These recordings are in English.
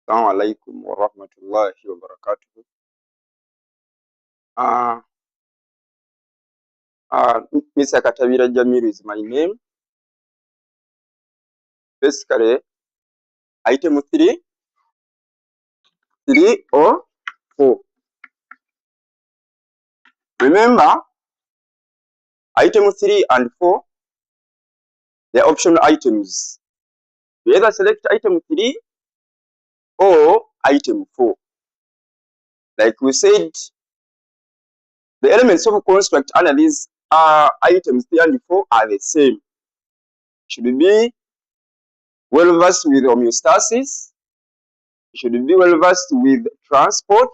Assalamu alaikum wa rahmatullahi wa barakatuh. Mr. Katabira Jamil is my name. Basically, item 3 or 4. Remember, item 3 and 4, they are optional items. You either select item 3 or item 4. Like we said, the elements of construct analysis are items 3 and 4 are the same. Should be well versed with homeostasis. You should be well versed with transport.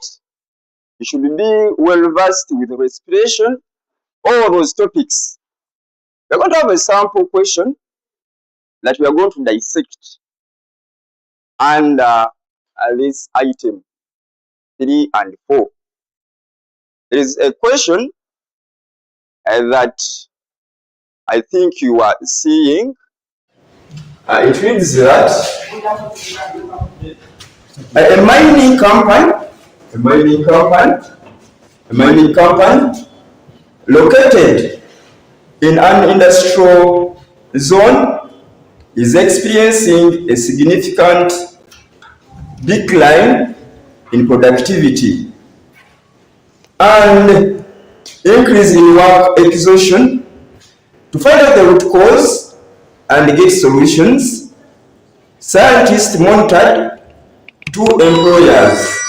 You should be well versed with respiration. All those topics. We're going to have a sample question that we are going to dissect under this item 3 and 4. There is a question that I think you are seeing. It reads that a mining company located in an industrial zone is experiencing a significant decline in productivity and increase in work exhaustion. To find out the root cause and get solutions, scientists monitored two employers,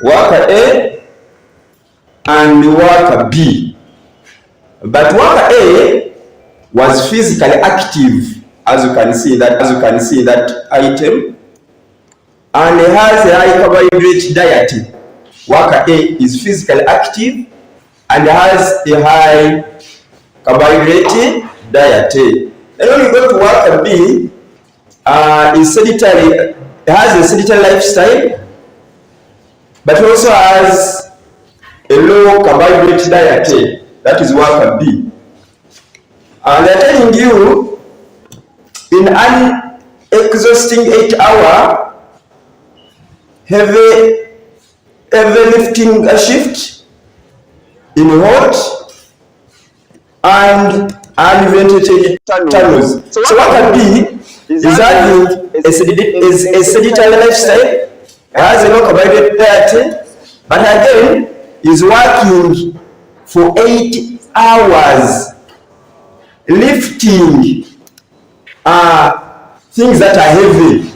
worker A and worker B. But worker A was physically active, as you can see in that item, and has a high carbohydrate diet. Worker A is physically active and has a high carbohydrate diet. And when you go to worker B, is sedentary, has a sedentary lifestyle, but also has a low carbohydrate diet. That is worker B. And they're telling you in an exhausting 8-hour heavy lifting shift in hot and unventilated tunnels. So worker B is having a sedentary lifestyle, has a low carbohydrate diet, but again is working for 8 hours lifting things that are heavy.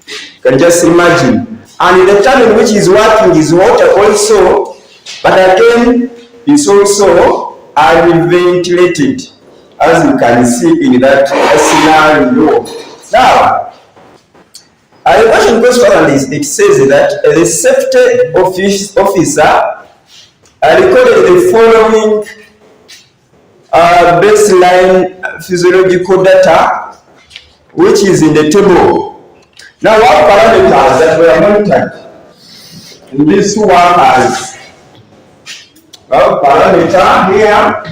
You can just imagine. And the tunnel which is working is water also, but again is also unventilated, as you can see in that scenario. Now, the question goes further. It says that the safety officer recorded the following baseline physiological data, which is in the table. Now, what parameters that were monitored in these two workers? Well, parameter here,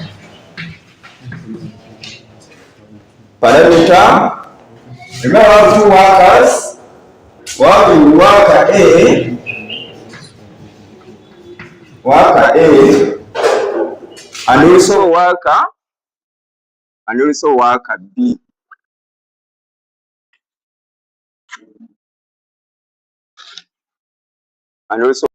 remember we have two workers, worker A, and also worker B. And also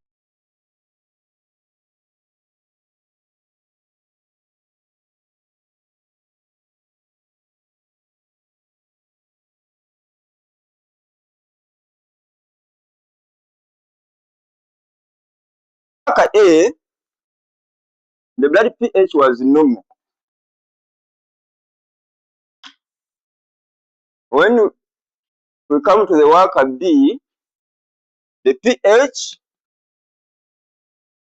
worker A, the blood pH was normal. When we come to the worker B, the pH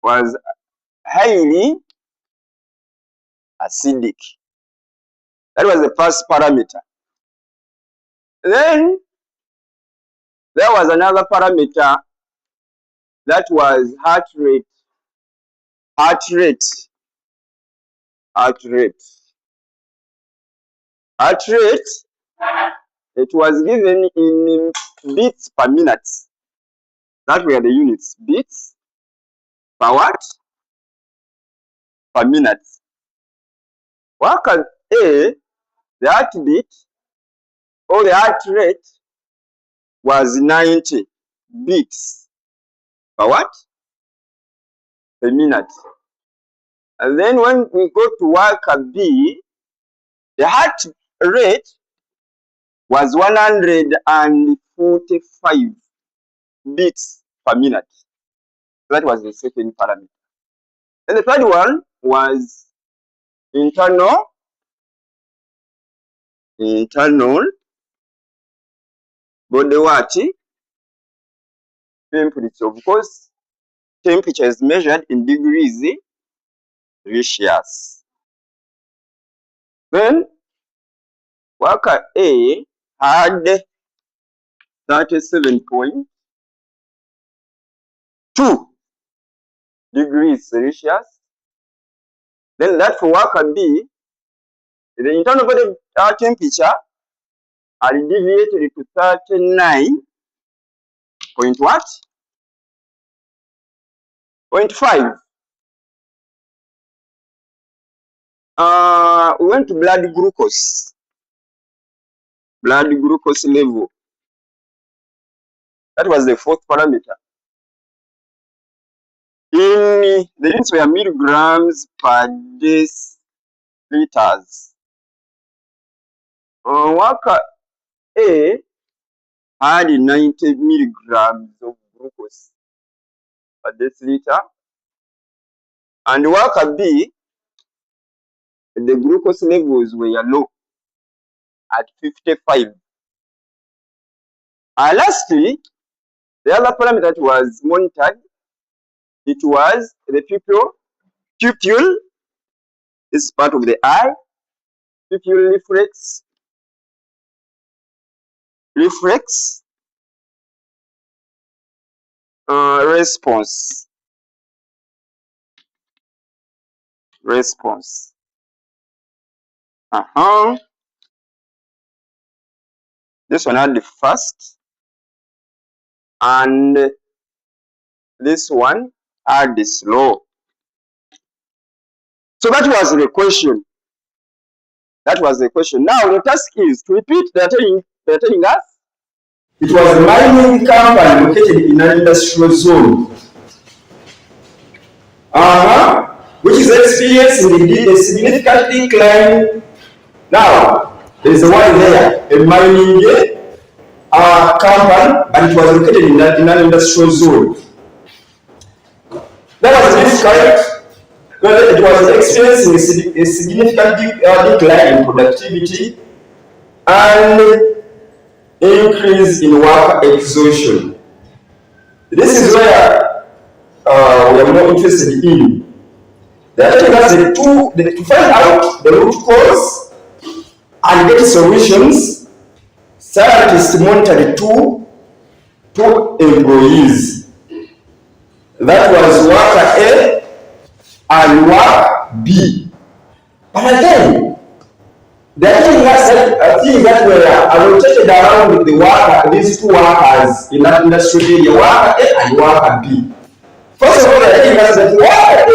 was highly acidic. That was the first parameter. Then there was another parameter, that was heart rate. Heart rate it was given in beats per minute. That were the units. Beats per what? Per minute. Worker A, the heartbeat or the heart rate was 90 beats per what? Per minute. And then when we go to worker B, the heart rate was 145 beats per minute. That was the second parameter. And the third one was internal body what? Temperature. Of course, temperature is measured in degrees Celsius. Then worker A had 37.2 degrees Celsius. Then that for worker B, the internal body temperature are deviated to 39 point what? 0.5. We went to blood glucose level. That was the fourth parameter. In the units were milligrams per deciliters. Worker A had 90 milligrams of glucose per deciliter, and worker B, the glucose levels were low at 55. Lastly, the other parameter that was monitored, it was the pupil. Pupil is part of the eye. Pupil reflex response. This one had the first, and this one had the slow. So that was the question. Now the task is to repeat. They're telling us it was a mining company located in an industrial zone, which is experiencing a significant decline. Now, there is a one there, a mining company, and it was located in an industrial zone. That was described. It was experiencing a significant decline in productivity and increase in work exhaustion. This is where we are more interested in. They are telling us to find out the root cause and get solutions. Scientists monitored two employees. That was worker A and worker B. But again, they are telling us that things that were rotated around the worker, these two workers in that industrial area, worker A and worker B. First of all, they are telling us that worker A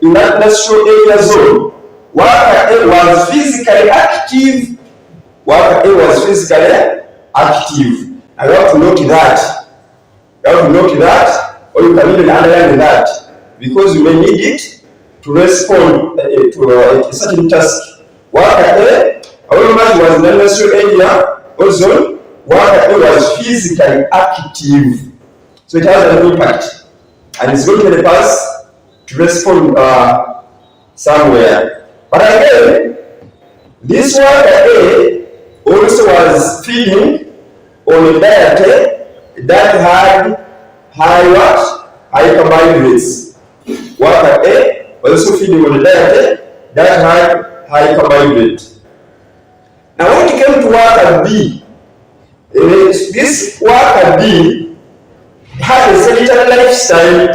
in that industrial area zone, worker A was physically active. Worker A was physically active. I have to note that. Or you can even underline that, because you may need it to respond to a certain task. Worker A, however much was in the industrial area or zone, worker A was physically active. So it has an impact. And it's going to help us to respond somewhere. But again, this worker A also was feeding on a diet that had high carbohydrates. Worker A was also feeding on a diet that had high carbohydrates. Now when it came to worker B, this worker B had a sedentary lifestyle.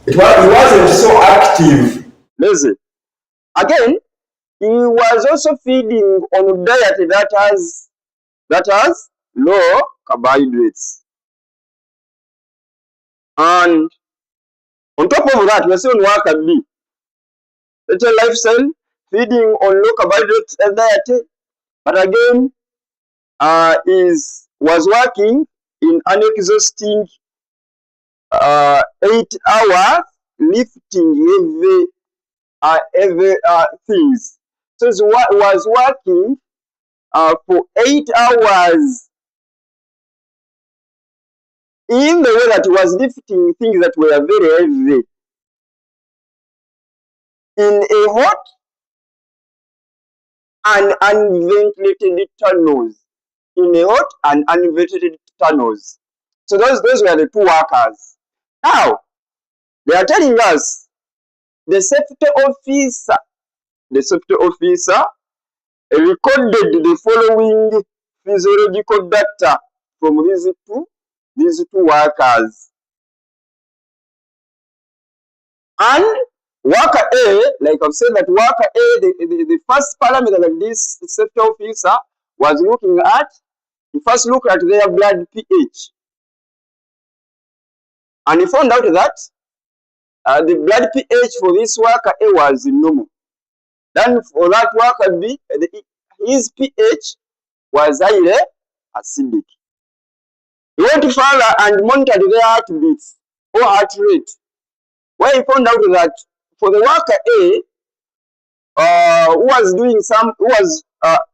He wasn't so active. lazy. Again, He was also feeding on diet that has low carbohydrates. And on top of that, we are still on worker B. Better lifestyle, feeding on low carbohydrates diet, but again, was working in an exhausting 8 hours lifting heavy things. So he was working for 8 hours in the way that he was lifting things that were very heavy in a hot and unventilated tunnels. In a hot and unventilated tunnels. So those were the two workers. Now, they are telling us the safety officer recorded the following physiological data from these two workers. And worker A, like I've said, that worker A, the first parameter that this safety officer was looking at, he first looked at their blood pH. And he found out that the blood pH for this worker A was normal. Then for that worker B, his pH was highly acidic. He went further and monitored their heartbeats or heart rate, where he found out that for the worker A, who was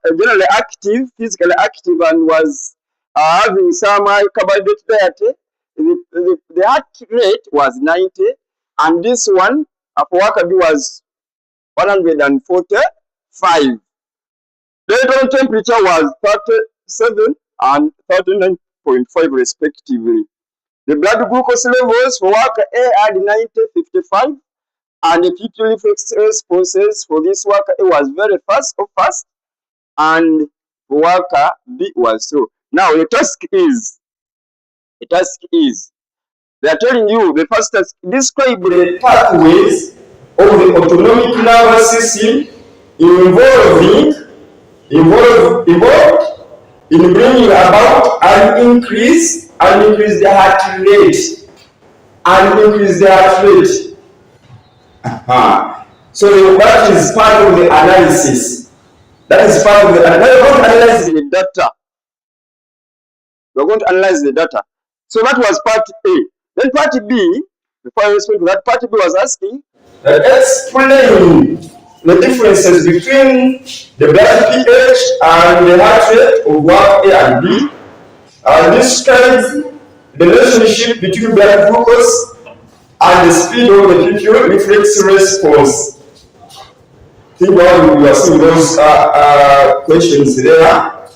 generally active, physically active, and was having some high carbohydrate diet, the heart rate was 90, and this one for worker B was 145. The internal temperature was 37 and 39.5 respectively. The blood glucose levels for worker A had 90, 55, and the peak reflex responses for this worker A was very fast, and for worker B was slow. Now the task is, they are telling you the first task, describe the pathways of the autonomic nervous system involved in bringing about an increase the heart rate. So that is part of the analysis. That is part of the analysis. The data. We're going to analyze the data. So that was part A. Then part B, before I respond to that, part B was asking, explain the differences between the blood pH and the heart rate of work A and B. Describe the relationship between blood glucose and the speed of the pupil reflex response. Think about you are seeing those questions there,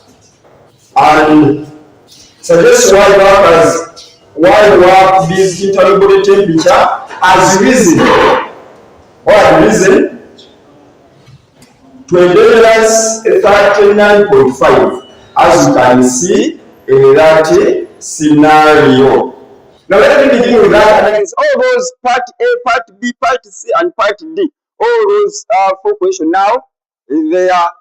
and suggest why work B's internal body temperature has risen. What reason? To a dangerous 39.5, as you can see in that scenario. Now let me begin with that analysis. All those part A, part B, part C, and part D. All those 4 questions now, they are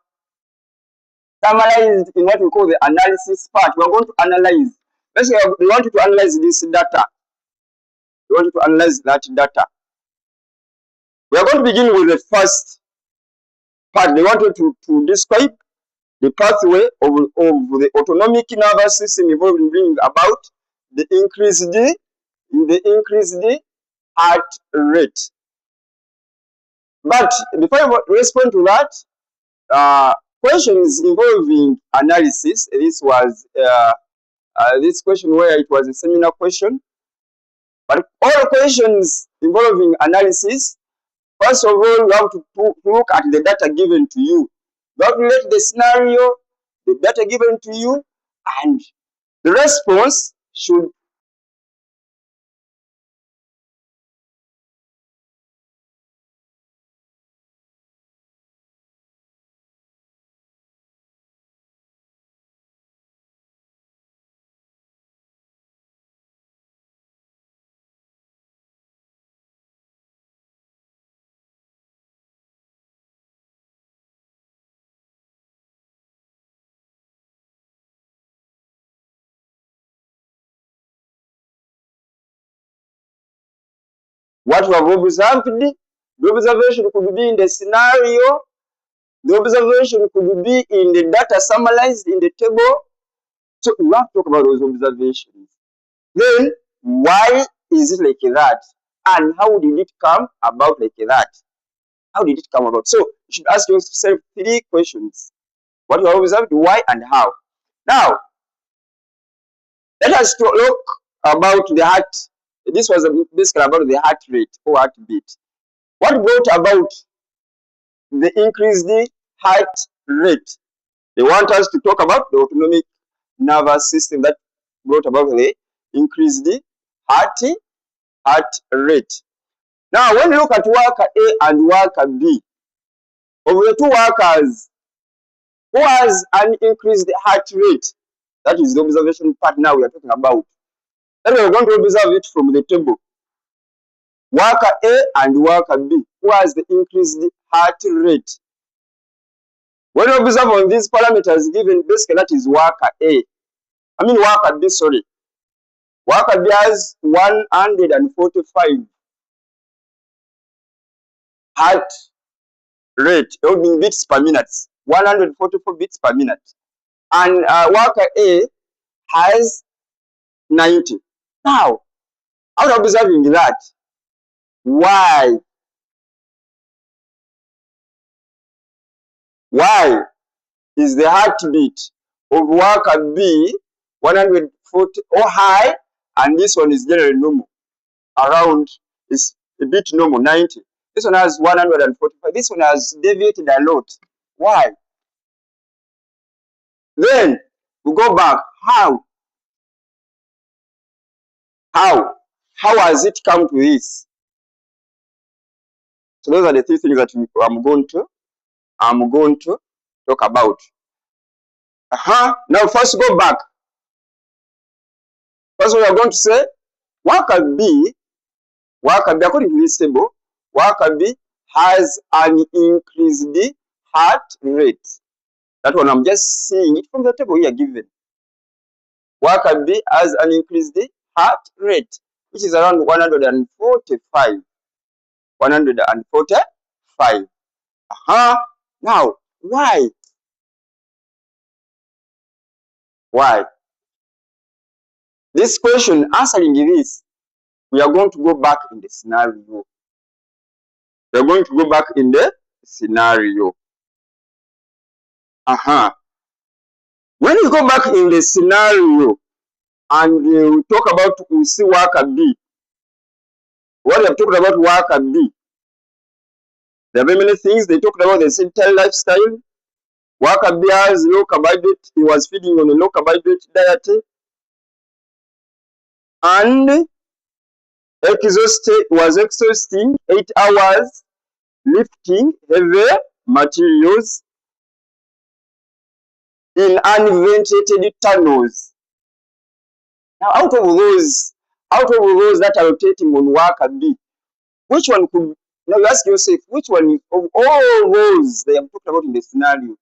summarized in what we call the analysis part. We are going to analyze. Basically, we want you to analyze this data. We want you to analyze that data. We are going to begin with the first part. They want you to describe the pathway of the autonomic nervous system involved in bringing about the increased heart rate. But before I respond to that, questions involving analysis. This was this question where it was a seminar question. But all questions involving analysis, first of all, you have to look at the data given to you. You have to relate the scenario, the data given to you, and the response should what we have observed. The observation could be in the scenario. The observation could be in the data summarized in the table. So we have to talk about those observations. Then, why is it like that? And how did it come about like that? How did it come about? So you should ask yourself 3 questions. What you have observed, why, and how. Now, let us look about the heart. This was basically about the heart rate or heartbeat. What brought about the increased heart rate? They want us to talk about the autonomic nervous system that brought about the increased heart rate. Now, when you look at worker A and worker B, of the 2 workers, who has an increased heart rate? That is the observation part now we are talking about. Then we are going to observe it from the table. Worker A and worker B, who has the increased heart rate? When you observe on these parameters given, basically that is worker worker B, sorry. Worker B has 145 heart rate, in beats per minute, 144 beats per minute. And worker A has 90. Now, after observing that, why? Why is the heartbeat of worker B 140 or high, and this one is generally normal, around is a bit normal, 90. This one has 145. This one has deviated a lot. Why? Then we go back. How? How has it come to this? So those are the 3 things that I'm going to talk about. Now first go back. First we are going to say worker B, according to this table, worker B has an increased heart rate. That one I'm just seeing it from the table here given. Worker B has an increased heart rate, which is around 145. 145. Now, why? Why? This question, answering this, we are going to go back in the scenario. We are going to go back in the scenario. When you go back in the scenario and we talk about, we see worker B. What they have talked about worker B? There are very many things. They talked about the sedentary lifestyle. Worker B has low carbohydrate. He was feeding on a low carbohydrate diet. And was exhausting 8 hours lifting heavy materials in unventilated tunnels. Now, out of those that are rotating on worker B, which one could, now you ask yourself, which one of all those they have talked about in the scenario,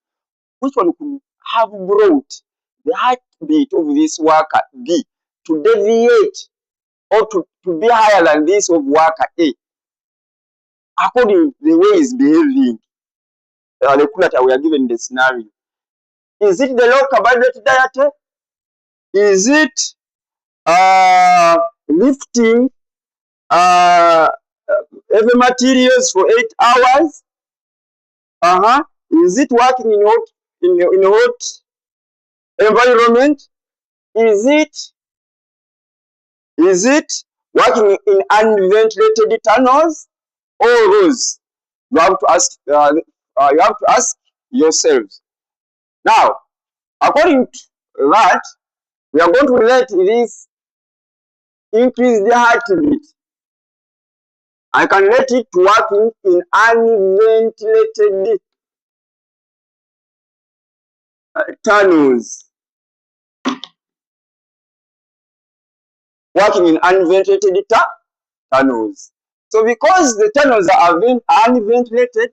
which one could have brought the heartbeat of this worker B to deviate or to be higher than this of worker A, according to the way he's behaving, the clue that we are given in the scenario? Is it the low carbohydrate diet? Is it lifting heavy materials for 8 hours? Is it working in a hot environment? Is it working in unventilated tunnels? All those you have to ask. You have to ask yourselves. Now, according to that, we are going to relate this increase the heartbeat. I can relate it to working in unventilated tunnels. Working in unventilated tunnels. So because the tunnels are unventilated,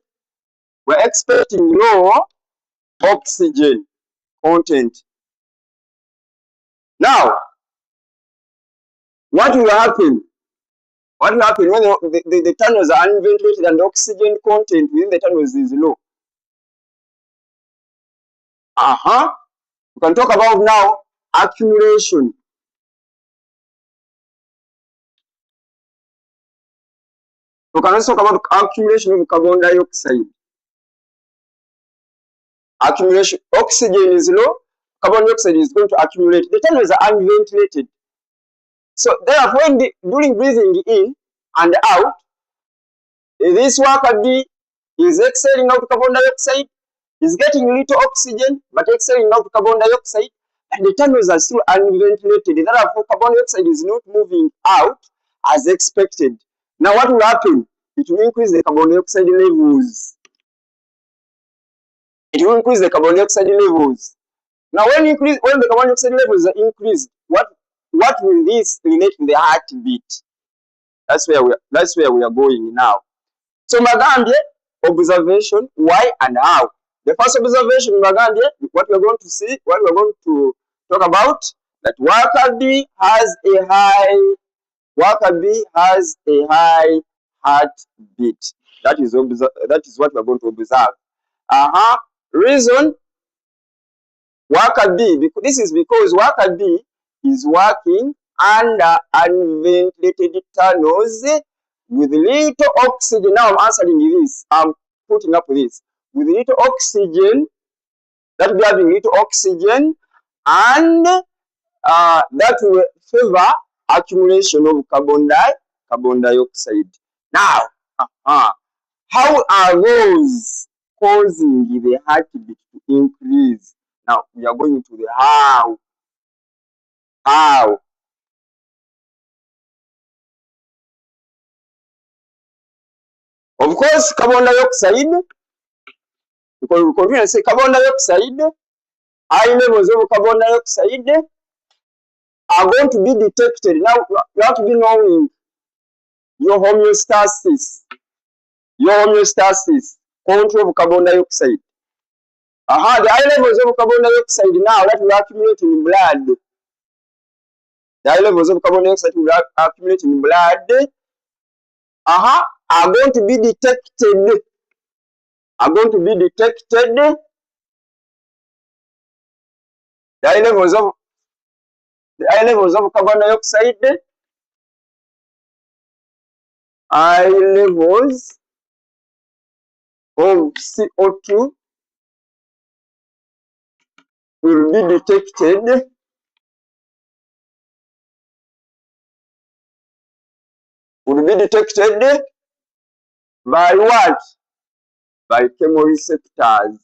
we're expecting low oxygen content. Now, what will happen? What will happen when the tunnels are unventilated and the oxygen content within the tunnels is low? We can talk about now accumulation. We can also talk about accumulation of carbon dioxide. Accumulation, oxygen is low, carbon dioxide is going to accumulate. The tunnels are unventilated. So therefore, during breathing in and out, this worker B is exhaling out carbon dioxide, is getting little oxygen, but exhaling out carbon dioxide, and the tunnels are still unventilated. Therefore, carbon dioxide is not moving out as expected. Now, what will happen? It will increase the carbon dioxide levels. It will increase the carbon dioxide levels. Now, when the carbon dioxide levels are increased, what will this relate to the heartbeat? That's where we are going now. So Magambye, observation, why and how. The first observation, Magambye, what we're going to see, what we're going to talk about, that worker B has a high heartbeat. That is what we're going to observe. Reason, worker B, this is because worker B is working under unventilated tunnels with little oxygen. Now I'm answering this. I'm putting up this. With little oxygen, that will be having little oxygen, and that will favor accumulation of carbon dioxide. Now, how are those causing the heartbeat to increase? Now we are going to the how. How? Of course, carbon dioxide, because we continue to say carbon dioxide, high levels of carbon dioxide are going to be detected. Now, you have to be knowing your homeostasis, control of carbon dioxide. The high levels of carbon dioxide now that will accumulate in blood. The high levels of carbon dioxide will accumulate in blood are going to be detected. The high levels of carbon dioxide, high levels of CO2 will be detected by what? By chemoreceptors.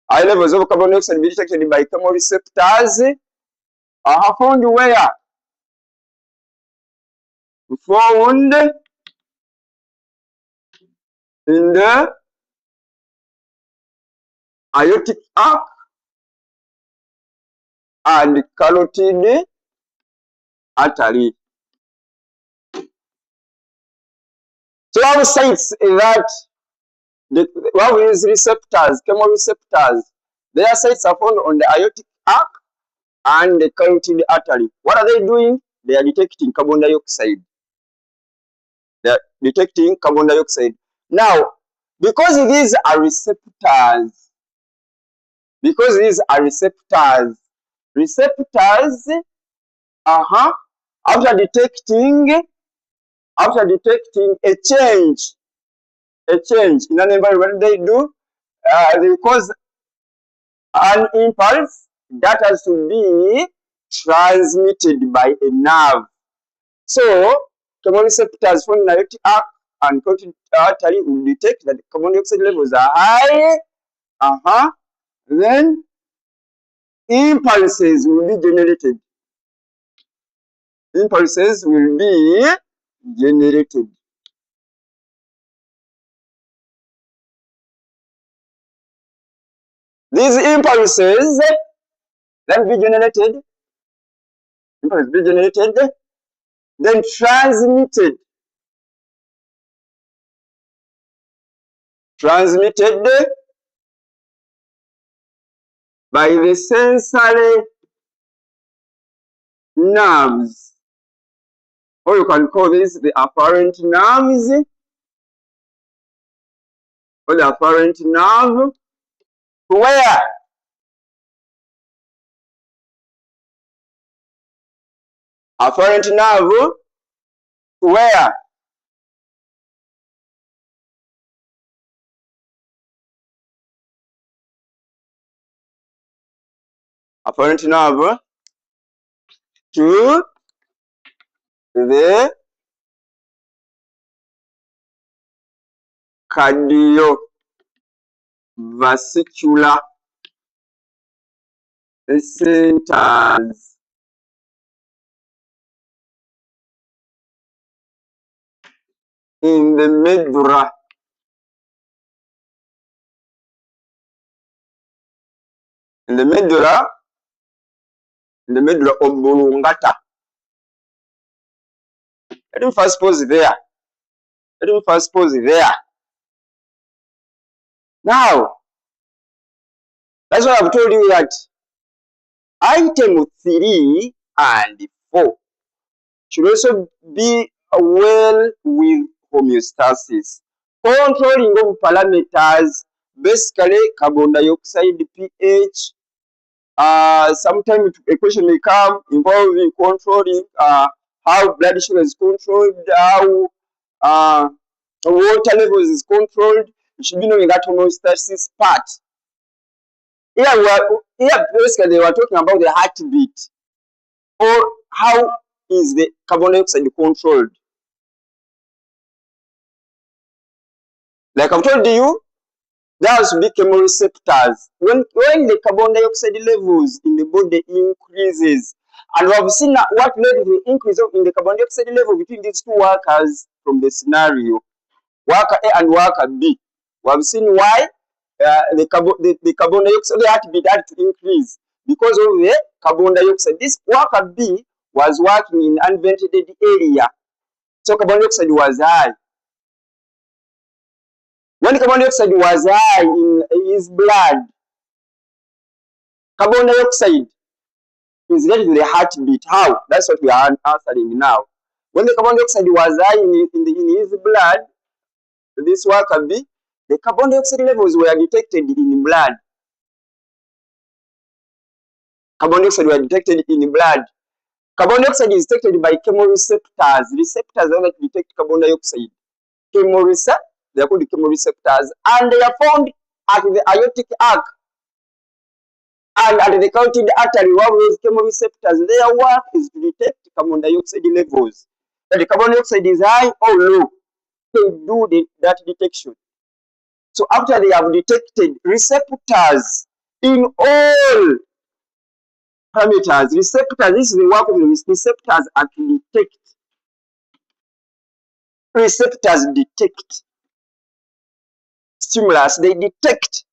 High levels of carbon dioxide will be detected by chemoreceptors. Found where? Found in the aortic arc and carotid artery. So our sites that we have these receptors, chemoreceptors. Their sites are found on the aortic arc and the carotid artery. What are they doing? They are detecting carbon dioxide. Now, because these are receptors, after detecting a change in an environment, they do they cause an impulse that has to be transmitted by a nerve. So chemoreceptors from the aortic arc and carotid artery will detect that the carbon dioxide levels are high. Then impulses will be generated. These impulses then be generated, then transmitted by the sensory nerves, or you can call this the afferent nerves, or the afferent nerve, where afferent nerve, where afferent nerve to the cardiovascular centers. In the medulla. In the medulla oblongata. Let me first pause there. Now, that's why I've told you that item 3 and 4 should also be well with homeostasis. Controlling of parameters, basically carbon dioxide pH. Sometimes a question may come involving controlling how blood sugar is controlled, how water levels is controlled. You should be knowing that homeostasis part. Here basically they were talking about the heartbeat, or how is the carbon dioxide controlled. Like I've told you, there has to be chemoreceptors. When the carbon dioxide levels in the body increases, and we have seen what led to the increase in the carbon dioxide level between these two workers from the scenario, worker A and worker B. We have seen why the carbon dioxide, the heartbeat had to increase because of the carbon dioxide. This worker B was working in unventilated area, so carbon dioxide was high. When carbon dioxide was high in his blood, carbon dioxide is related to the heartbeat. How? That's what we are answering now. When the carbon dioxide was high in his blood, this worker B, the carbon dioxide levels were detected in blood. Carbon dioxide were detected in blood. Carbon dioxide is detected by chemoreceptors. Receptors that detect carbon dioxide. Chemoreceptors, they are called chemoreceptors, and they are found at the aortic arc and at the carotid artery. One of those chemoreceptors, their work is to detect carbon dioxide levels. That the carbon dioxide is high or low, they do that detection. So after they have detected receptors in all parameters, receptors, this is the work of the receptors at detect. Receptors detect stimulus, they detect.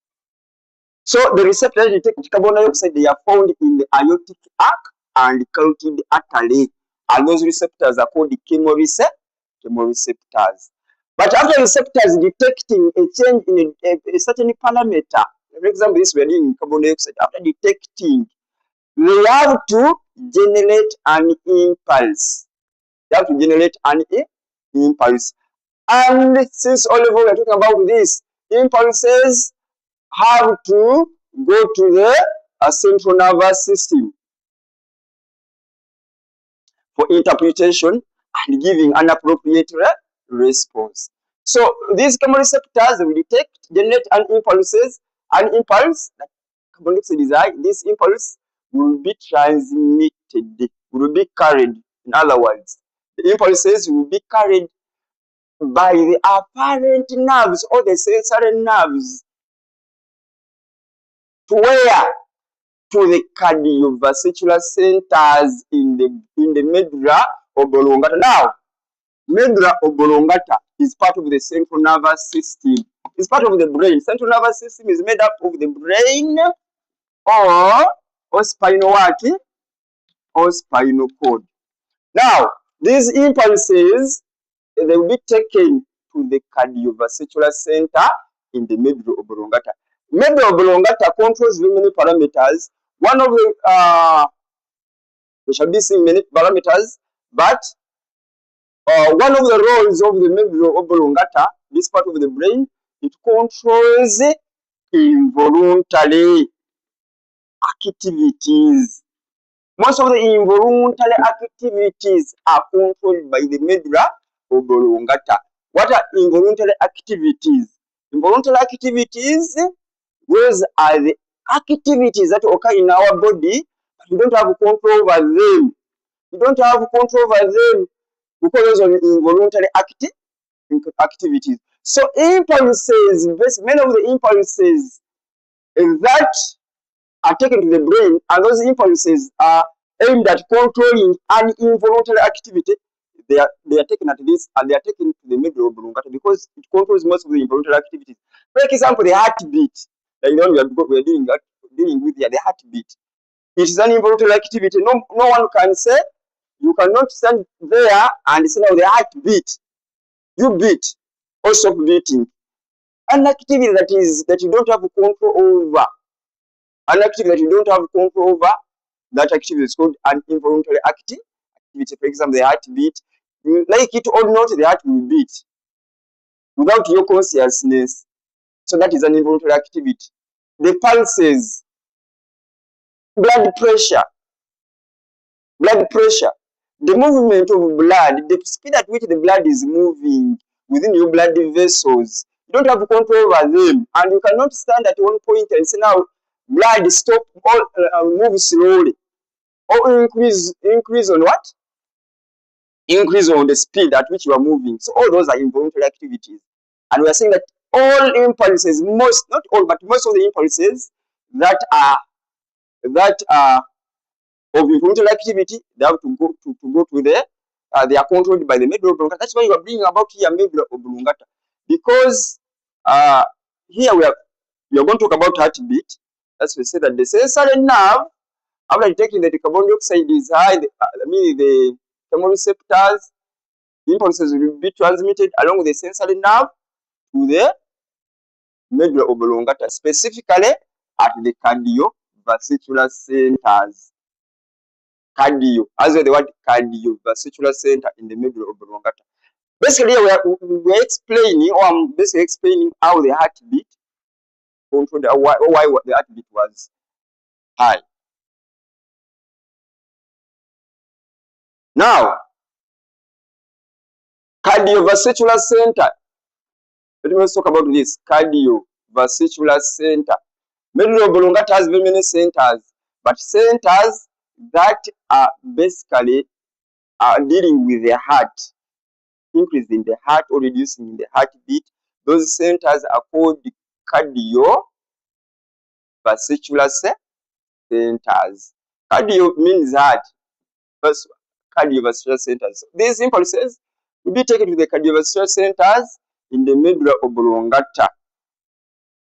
So the receptors detect carbon dioxide, they are found in the aortic arc and carotid artery, and those receptors are called the chemoreceptors. But after receptors detecting a change in a certain parameter, for example, this we are doing in carbon dioxide, after detecting, they have to generate an impulse. They have to generate an impulse. And since all of us are talking about this, impulses have to go to the central nervous system for interpretation and giving an appropriate response. So these chemoreceptors will detect, generate an impulse, that carbon dioxide is high. This impulse will be transmitted, will be carried. In other words, the impulses will be carried by the afferent nerves or the sensory nerves to where? To the cardiovascular centers in the medulla oblongata. Now, medulla oblongata is part of the central nervous system. It's part of the brain. Central nervous system is made up of the brain or spinal what? Or spinal cord. Now, these impulses, they will be taken to the cardiovascular center in the medulla oblongata. Medulla oblongata controls very many parameters. One of the We shall be seeing many parameters, but one of the roles of the medulla oblongata, this part of the brain, it controls involuntary activities. Most of the involuntary activities are controlled by the medulla oblongata. What are involuntary activities? Involuntary activities, those are the activities that occur in our body, but we don't have control over them. We don't have control over them because of involuntary activities. So impulses, many of the impulses that are taken to the brain, and those impulses are aimed at controlling an involuntary activity. They are taken at this, and they are taken to the medulla oblongata because it controls most of the involuntary activities. For example, the heartbeat, like the one we are dealing with here, the heartbeat. It is an involuntary activity. No one can say, you cannot stand there and say, now the heartbeat, you beat, or stop beating. An activity that you don't have control over. An activity that you don't have control over, that activity is called an involuntary activity. For example, the heartbeat. You like it or not, the heart will beat without your consciousness. So that is an involuntary activity. The pulses, blood pressure, the movement of blood, the speed at which the blood is moving within your blood vessels. You don't have control over them, and you cannot stand at one point and say, now blood stop or move slowly, or increase on what? Increase on the speed at which you are moving. So all those are involuntary activities, and we are saying that all impulses, not all, but most of the impulses that are of involuntary activity, they have to go to the they are controlled by the medulla oblongata. That's why you are bringing about here medulla oblongata, because here we are going to talk about heartbeat. As we say that the sensory nerve, after detecting that the carbon dioxide is high, the chemoreceptors, impulses will be transmitted along with the sensory nerve to the medulla oblongata, specifically at the cardiovascular centers. Cardio, as well the word cardiovascular center in the medulla oblongata. Basically, we're explaining, or I'm basically explaining how the heartbeat controlled, why the heartbeat was high. Now, cardiovascular center. Let me talk about this cardiovascular center. Medulla oblongata has very many centers, but centers that are basically dealing with the heart, increase in the heart or reducing in the heartbeat. Those centers are called cardiovascular centers. Cardio means heart, but cardiovascular centers. These impulses will be taken to the cardiovascular centers in the medulla oblongata.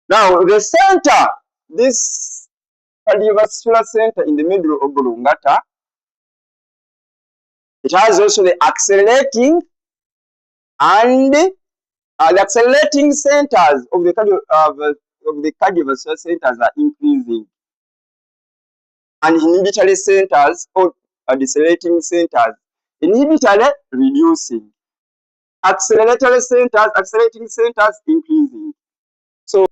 Now, the center, this cardiovascular center in the medulla oblongata, it has also the accelerating and the accelerating centers of the cardiovascular centers are increasing, and inhibitory centers or decelerating centers, inhibitory reducing, accelerating centers increasing. So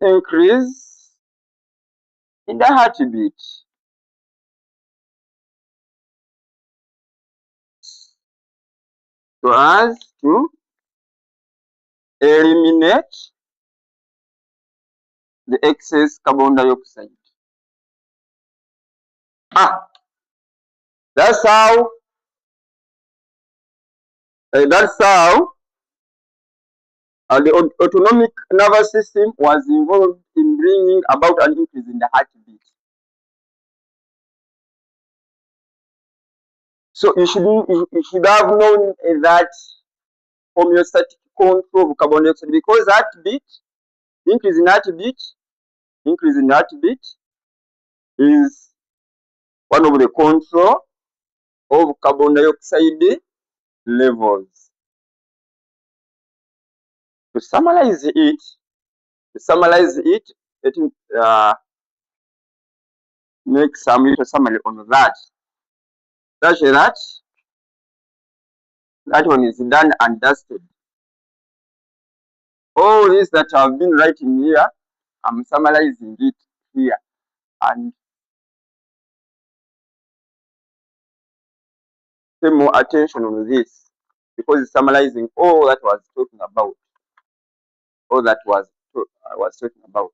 increase in the heartbeat. So as to eliminate the excess carbon dioxide. That's how the autonomic nervous system was involved in bringing about an increase in the heartbeat. So you should have known that homeostatic control of carbon dioxide, because increase in heartbeat is one of the control of carbon dioxide levels. To summarize it, let me make some little summary on that. Such that one is done and dusted. All this that I've been writing here, I'm summarizing it here, and pay more attention on this, because it's summarizing all that was talking about, all that I was talking about.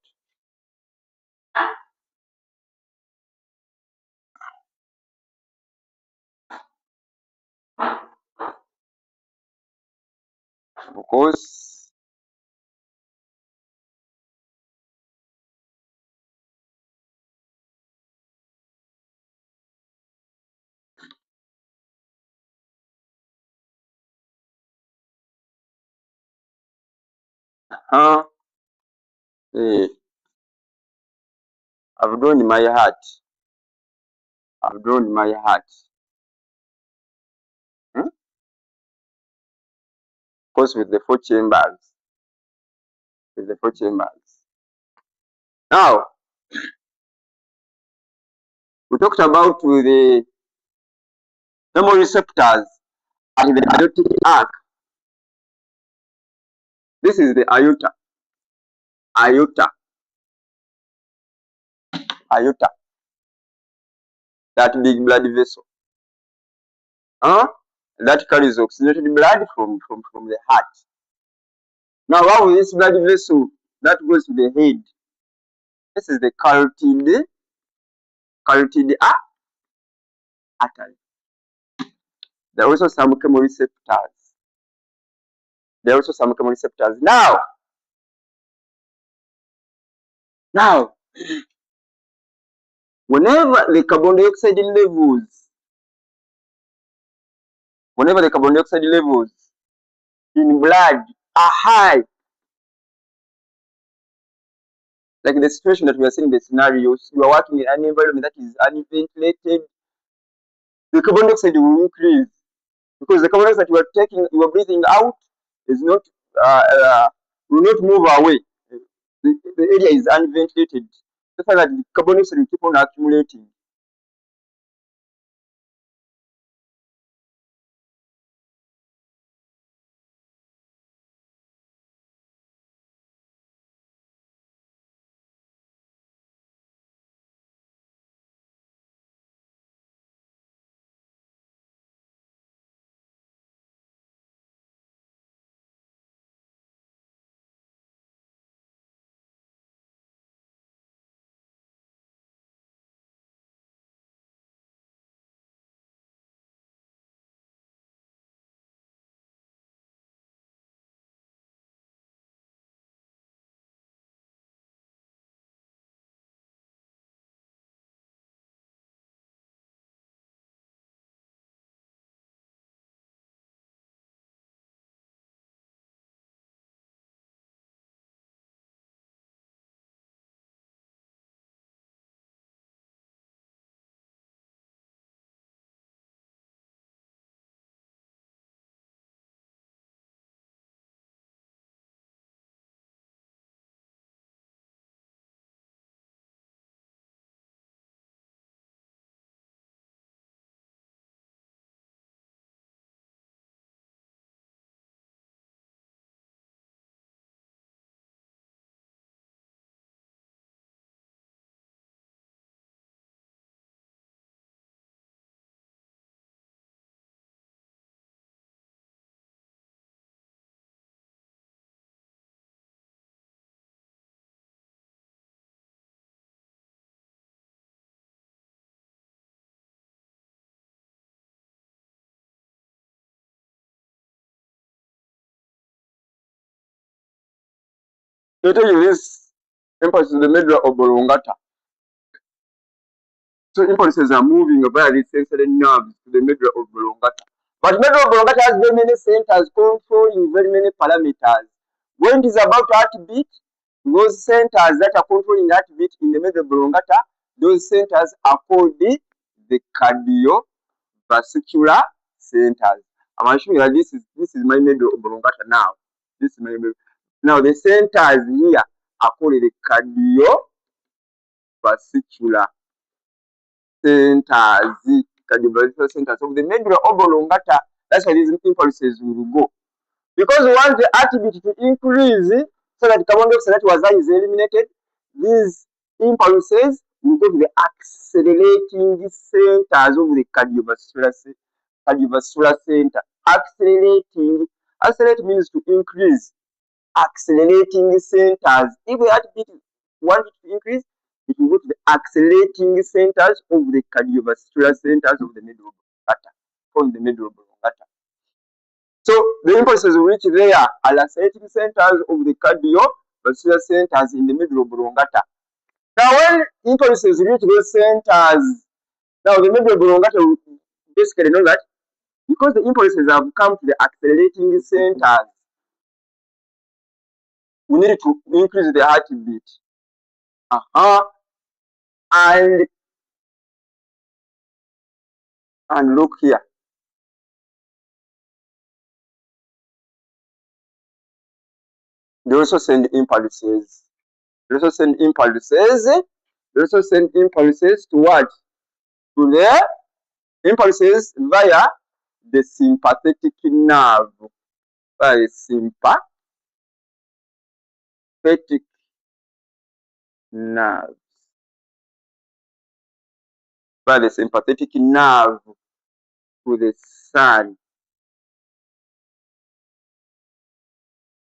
Because I've drawn my heart. Of course, with the four chambers. Now, we talked about the chemoreceptors at the aortic arc. This is the aorta. That big blood vessel. That carries oxygenated blood from the heart. Now, how is this blood vessel that goes to the head? This is the carotid artery. There are also some chemoreceptors. Now, whenever the carbon dioxide levels in blood are high, like the situation that we are seeing, the scenarios, you are working in an environment that is unventilated, the carbon dioxide will increase, because the carbon dioxide you are breathing out is not will not move away. The area is unventilated. The fact that the carbon dioxide will keep on accumulating. They tell you this impulse to the medulla oblongata. So impulses are moving via these sensory nerves to the medulla oblongata. But medulla oblongata has very many centers controlling very many parameters. When it is about heartbeat, those centers that are controlling heartbeat in the medulla oblongata, those centers are called the cardiovascular centers. I'm showing you that this is my medulla oblongata now. This is my medulla. Now the centers here are called the cardiovascular centers. Cardiovascular centers of the medulla oblongata. That's why these impulses will go. Because we want the heartbeat to increase so that carbon dioxide that was there is eliminated, these impulses will go to the accelerating centers of the cardiovascular center. Accelerate means to increase. Accelerating centers. If the heartbeat wants to increase, it will go to the accelerating centers of the cardiovascular centers of the medulla oblongata, from the medulla oblongata. So the impulses reach there are accelerating centers of the cardiovascular centers in the medulla oblongata. Now when impulses reach those centers, now the medulla oblongata will basically know that because the impulses have come to the accelerating centers, we need to increase the heartbeat. And look here. They also send impulses. They also send impulses. They also send impulses to what? To the impulses via the sympathetic nerve. Via the sympathetic nerve. Via the sympathetic nerve to the sun.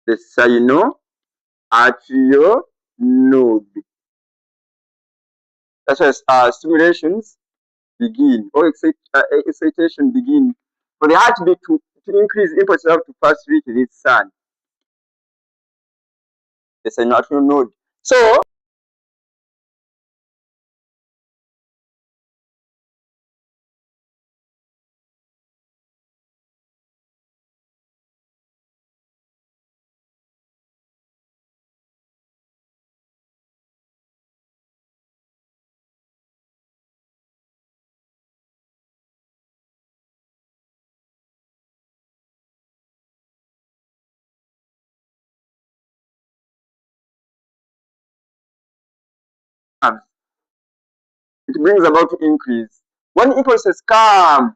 The sinoatrial node. That's why stimulations begin, or excitation begin. For the heartbeat to increase, impulses have to first reach this sun, the sinoatrial node. So it brings about increase. When impulses come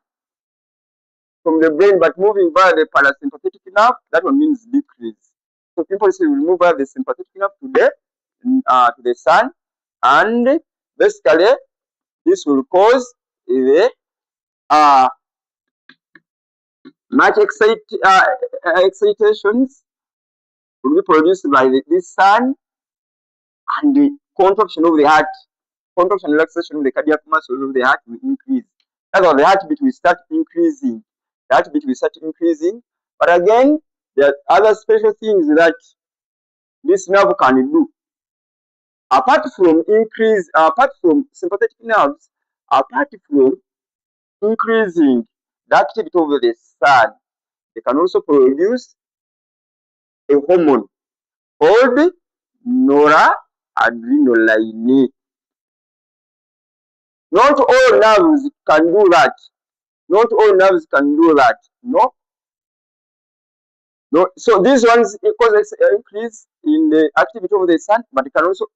from the brain but moving via the parasympathetic nerve, that one means decrease. So impulses will move via the sympathetic nerve to the sun, and basically this will cause the much excitations will be produced by this sun, and the contraction of the heart, contraction and relaxation of the cardiac muscles of the heart will increase. That's why the heartbeat will start increasing. The heartbeat will start increasing. But again, there are other special things that this nerve can do. Apart from sympathetic nerves, apart from increasing the activity of the sun, they can also produce a hormone called noradrenaline. Not all nerves can do that. Not all nerves can do that. No. So these ones cause increase in the activity of the sun, but it can also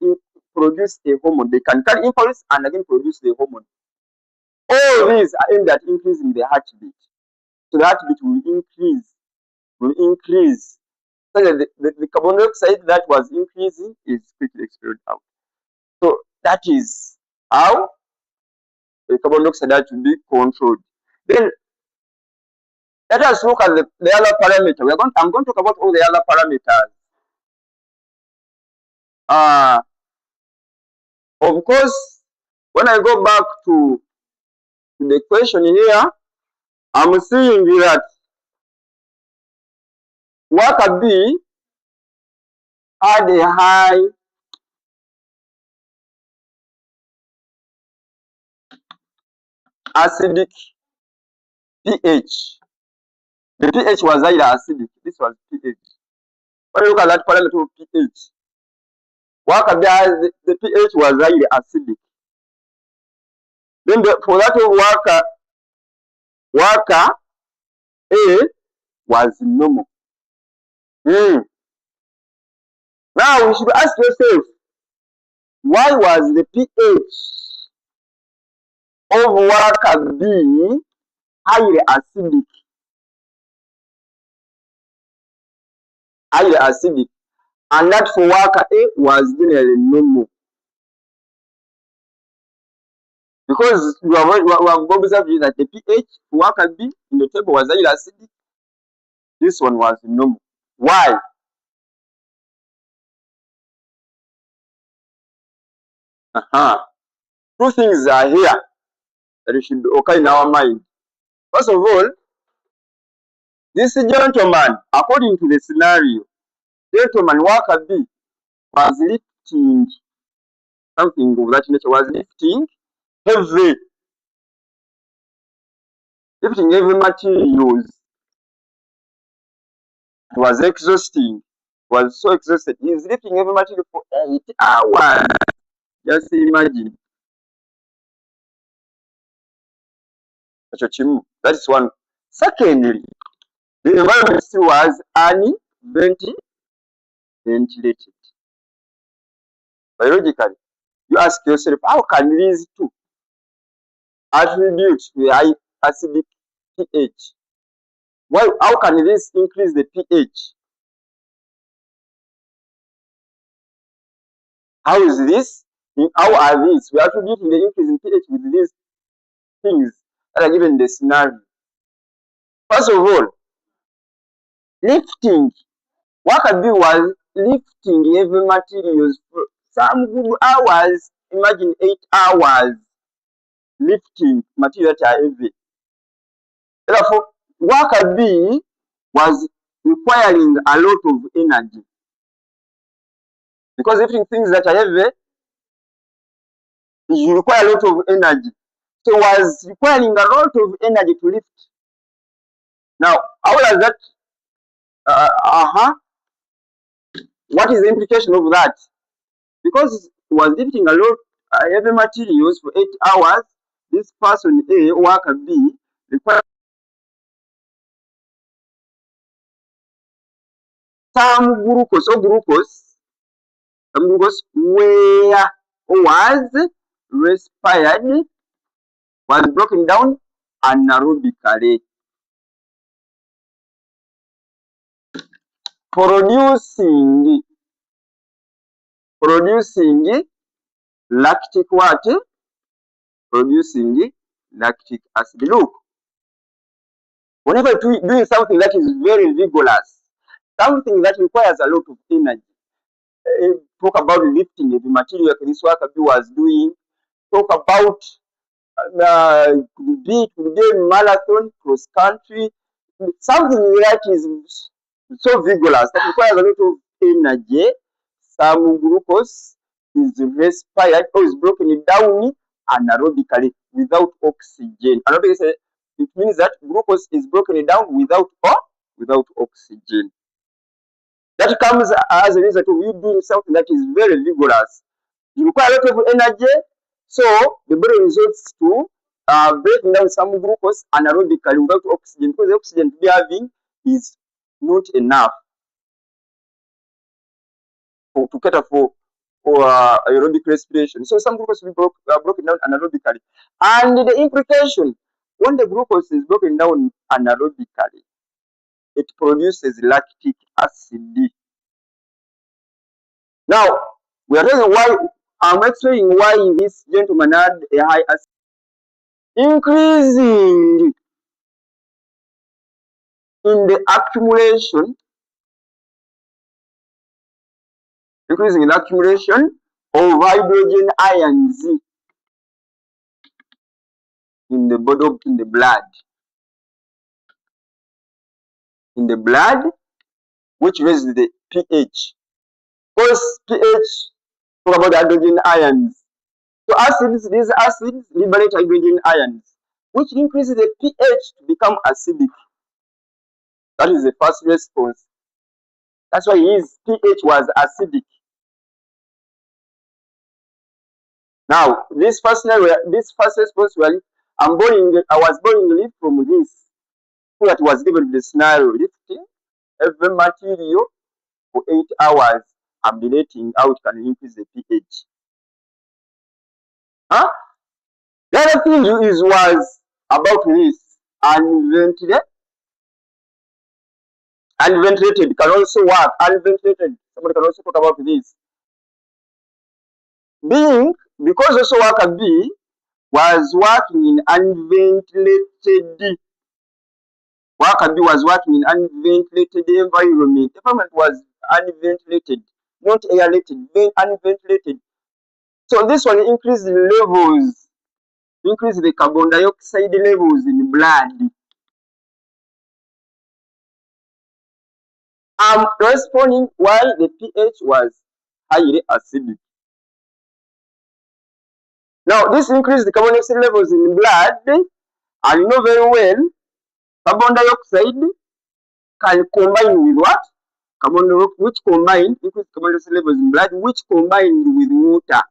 produce a hormone. They can carry impulse and again produce the hormone. All these are aimed at increasing the heartbeat. So the heartbeat will increase. So that the carbon dioxide that was increasing is quickly expelled out. So that is how the carbon dioxide had to be controlled. Then let us look at the other parameter. I'm going to talk about all the other parameters. Of course, when I go back to the question here, I'm seeing that worker B had a high acidic pH. The pH was highly acidic. This was pH. When you look at that parameter of pH, the pH was highly acidic. Then for that of worker A was normal. Now you should ask yourself, why was the pH of worker B highly acidic? Highly acidic. And that for worker A was generally normal. Because we have observed that the pH for worker B in the table was highly acidic. This one was normal. Why? Two things are here that should occur in our mind. First of all, this gentleman, according to the scenario, gentleman worker B was lifting something of that nature, was lifting heavy materials. It was exhausting. Was so exhausted. He is lifting heavy material for 8 hours. Just imagine. That is one. Secondly, the environment still was unventilated. Biologically, you ask yourself, how can these two attribute to the high acidic pH? How can this increase the pH? How is this? How are these? We are attributing the increase in pH with these things that are given in the scenario. First of all, lifting. Worker B was lifting heavy materials for some good hours. Imagine 8 hours lifting materials that are heavy. Therefore, worker B was requiring a lot of energy. Because lifting things that are heavy, you require a lot of energy. So it was requiring a lot of energy to lift. Now, how does that? What is the implication of that? Because it was lifting a lot heavy materials for 8 hours, this person A, worker B, required some glucose where was respired, was broken down anaerobically, producing lactic what? Producing lactic acid. Look, whenever doing something that is very vigorous, something that requires a lot of energy, talk about lifting the material like this worker B was doing, talk about could be marathon, cross country, something that is so vigorous that requires a lot of energy. Some glucose is respired or is broken down anaerobically without oxygen. Anaerobically, it means that glucose is broken down without oxygen. That comes as a result of you doing something that is very vigorous. You require a lot of energy, so the body resorts to breaking down some glucose anaerobically without oxygen, because the oxygen to be having is not enough to cater for aerobic respiration. So some glucose will be broken down anaerobically. And the implication, when the glucose is broken down anaerobically, it produces lactic acid. Now, we are telling why, I'm explaining why this gentleman had a high acid. Increasing in the accumulation, of hydrogen ions in the body, in the blood, which raises the pH. Because pH, talk about the hydrogen ions. So acids, these acids liberate hydrogen ions, which increases the pH to become acidic. That is the first response. That's why his pH was acidic. Now, this first response, well, I was boiling the leaf from this, so that was given the scenario, lifting every material for 8 hours, and relating how it can increase the pH. Huh? The other thing was about this, unventilated can also work. Unventilated, somebody can also talk about this. Because also worker B was working in unventilated. Worker B was working in unventilated environment. The environment was unventilated, not aerated, unventilated. So this one increased the levels, increase the carbon dioxide levels in blood. Responding while the pH was highly acidic. Now, this increased the carbon dioxide levels in blood, and you know very well, carbon dioxide can combine with what? Which combine, increase carbon dioxide levels in blood, which combined with water.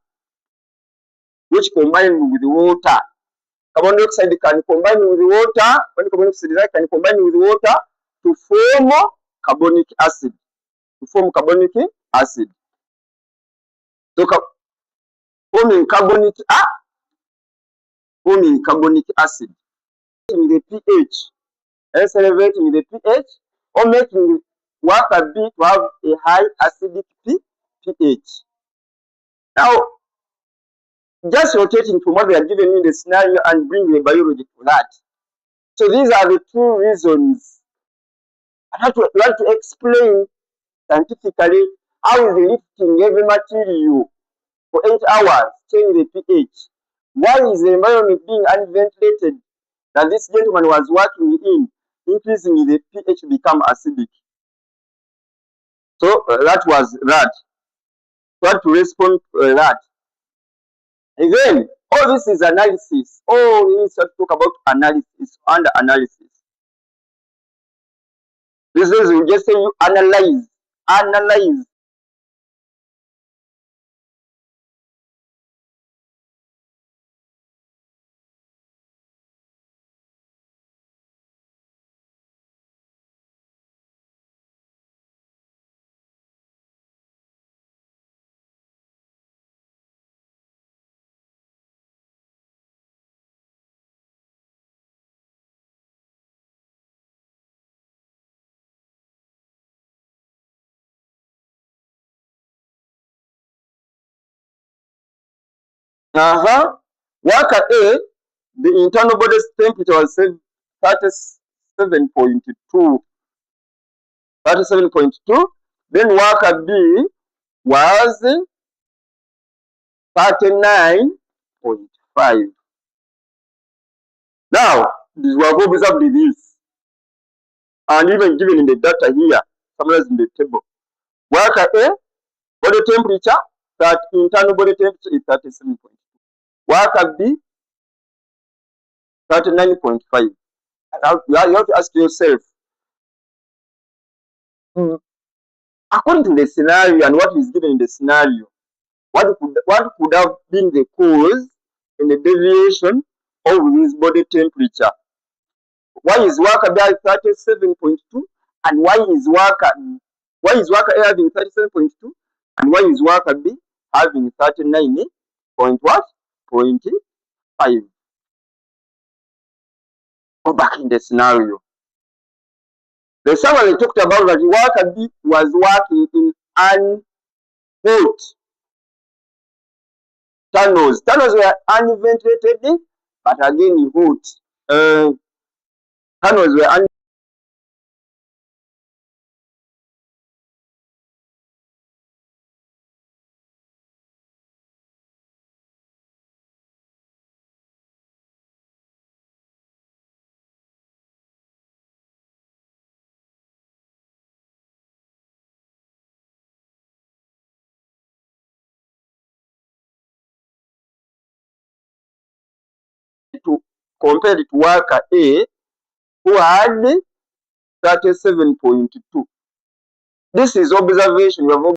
Carbon dioxide can combine with water, when carbon dioxide can combine with water to form carbonic acid. So forming carbonic acid in the pH, elevating the pH, or making worker B to have a high acidic pH. Now, just rotating from what they are given in the scenario and bring the biology to that. So these are the two reasons. I have to like to explain scientifically how is lifting every material for 8 hours, change the pH. Why is the environment being unventilated that this gentleman was working in, increasing the pH become acidic? So that was that. So to respond to that. Again, all this is analysis. All this to talk about analysis, under analysis. This is we just say you analyze. Worker A, the internal body temperature was 37.2. 37.2. Then worker B was 39.5. Now, this was observed with this, and even given in the data here, summarized in the table. Worker A, body temperature, that internal body temperature is 37.2. Worker B, 39.5. You have to ask yourself, according to the scenario and what is given in the scenario, what could have been the cause in the deviation of his body temperature? Why is worker B 37.2, and why is worker A having 37.2, and why is worker B having 39.5? Go back in the scenario. The summary talked about that worker B was working in unhot tunnels. Tunnels were unventilated, but again hot. Tunnels were compared to worker A, who had 37.2. This is observation. You have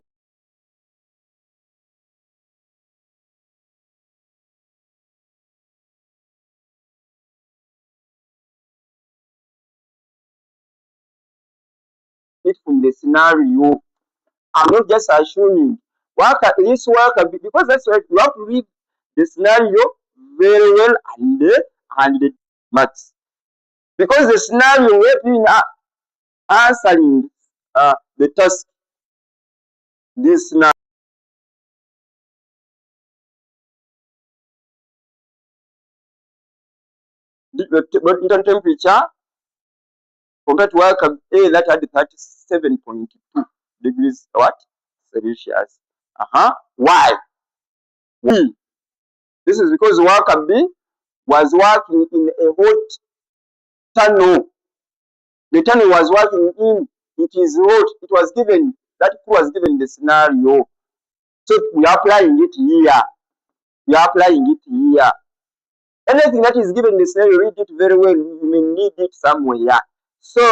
it from the scenario. I'm not just assuming. This worker, because that's right, you have to read the scenario very well and the maths. Because the scenario will be answering the task. This scenario. The internal temperature compared to worker A that had 37.2 degrees what? Celsius. Why? This is because worker B was working in a hot tunnel. The tunnel was working in, it is hot. It was given, that was given the scenario. So we are applying it here. We are applying it here. Anything that is given in the scenario, read it very well. You may need it somewhere. So,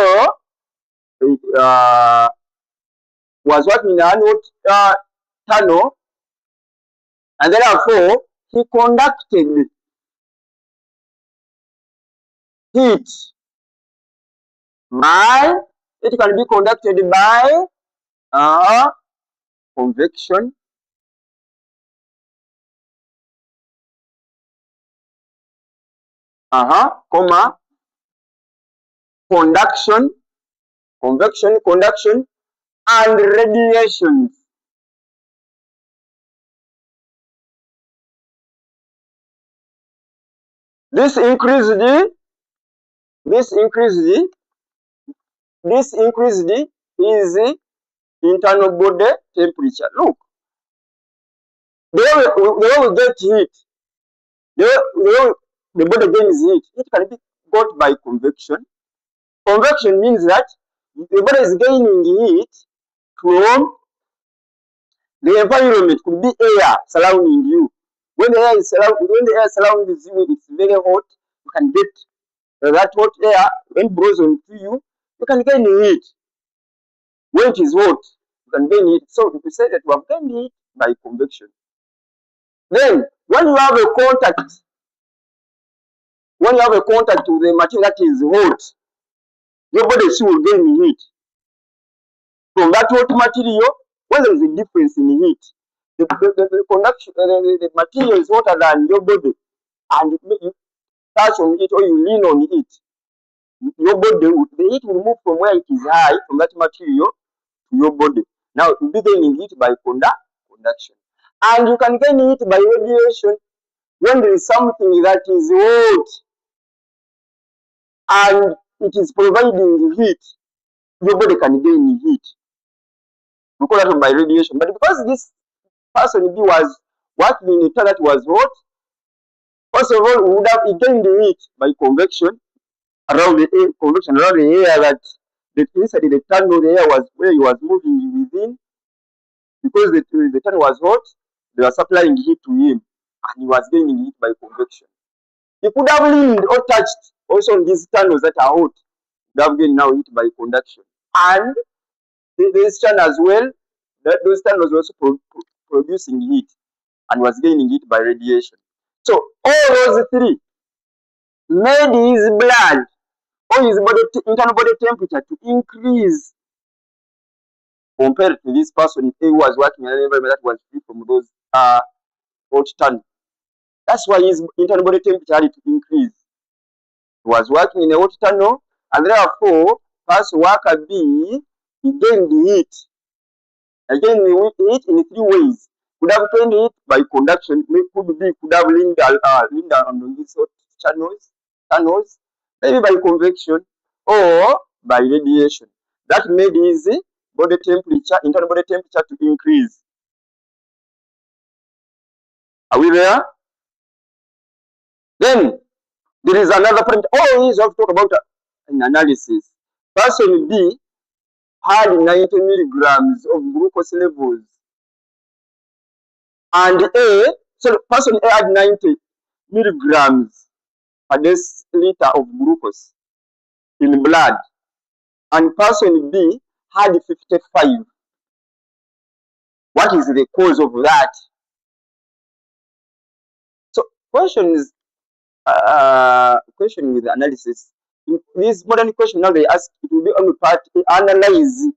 was working in a hot tunnel, and therefore he conducted heat by, it can be conducted by convection, conduction, conduction, and radiation. This increased his internal body temperature. Look, the way we get heat, the body gains heat, it can be got by convection. Convection means that the body is gaining heat from the environment. Could be air surrounding you. When the air surrounds you, it's very hot. You can get that hot air when blows onto you. You can gain heat. When it is hot, you can gain heat. So we say that we have gained heat by convection. Then, when you have a contact with the material that is hot, your body will gain heat. From that hot material, when there is a difference in heat, the conduction, the material is hotter than your body, and you touch on it or you lean on it, your body, the heat will move from where it is high, from that material, to your body. Now, you be gaining heat by conduction. And you can gain heat by radiation. When there is something that is hot and it is providing heat, your body can gain heat. We call that by radiation. But because this person B was working in a tunnel that was hot, first of all, we would have gained the heat by convection around the air, that inside the tunnel, the air was where he was moving within. Because the tunnel was hot, they were supplying heat to him, and he was gaining heat by convection. He could have leaned or touched also on these tunnels that are hot, they have gained now heat by conduction. And this tunnel as well, those tunnels were also producing heat and was gaining heat by radiation. So all those three made his blood or his internal body temperature to increase compared to this person who was working in an environment that was free from those hot tunnels. That's why his internal body temperature had to increase. He was working in a hot tunnel, and therefore, person worker B, he gained the heat. Again, we heat in three ways. Could have gained it by conduction, could have leaned on these hot tunnels, maybe by convection or by radiation. That made his body temperature, internal body temperature, to increase. Are we there? Then there is another point. All these have to talk about an analysis. Person B had 90 milligrams of glucose levels, and person A had 90 milligrams per deciliter of glucose in blood, and person B had 55. What is the cause of that? So questions, question with analysis. In this modern question now they ask, it will be only part analyze.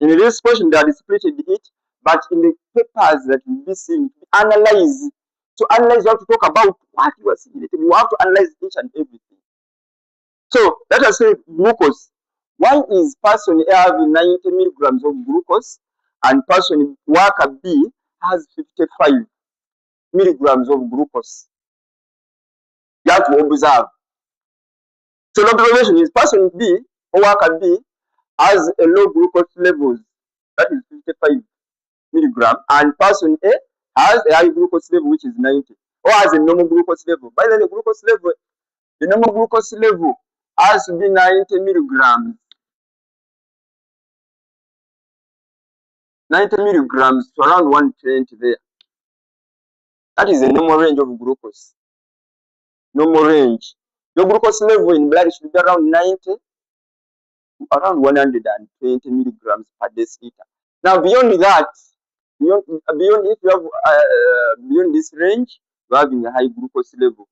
In this question they are split it, but in the papers that will be seen, analyze. To analyze, you have to talk about what you are seeing. You have to analyze each and everything. So let us say glucose. Why is person A having 90 milligrams of glucose and person worker B has 55 milligrams of glucose? You have to observe. So the observation is person B or worker B has a low glucose levels, that is 55 milligram, and person A has a high glucose level, which is 90, or has a normal glucose level. By the way, the normal glucose level has to be 90 milligrams. 90 milligrams to around 120 there. That is the normal range of glucose. Normal range. Your glucose level in blood should be around 90 to around 120 milligrams per deciliter. Now beyond that, beyond if you have beyond this range, you are having a high glucose level,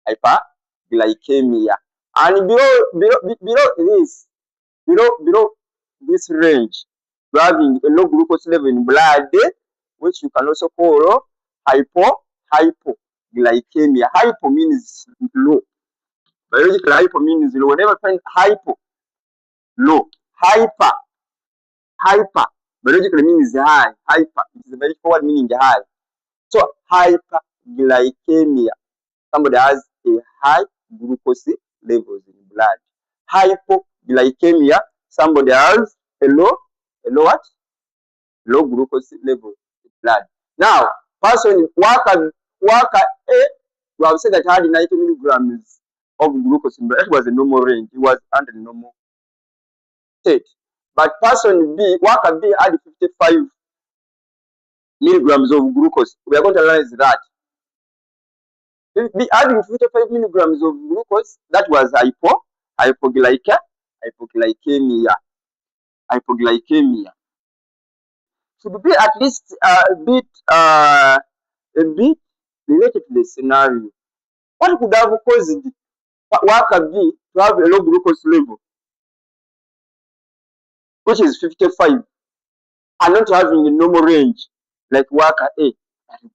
hyperglycemia, and below this range, you are having a low glucose level in blood, which you can also call hypoglycemia. Hypo means low. Biologically, hypo means low. Whenever find hypo, low. Hyper, biologically means high. Hyper, it is a very forward meaning high. So hyperglycemia, somebody has a high glucose levels in blood. Hypoglycemia, somebody has a low what? Low glucose level in blood. Now, person worker A, we have said that had 90 milligrams of glucose in blood. That was the normal range. It was under the normal state. But person B, worker B, had 55 milligrams of glucose. We are going to analyze that. If B having 55 milligrams of glucose, that was hypoglycemia. Should be at least a bit related to the scenario. What could have caused worker B to have a low glucose level, which is 55, and not having a normal range like worker A?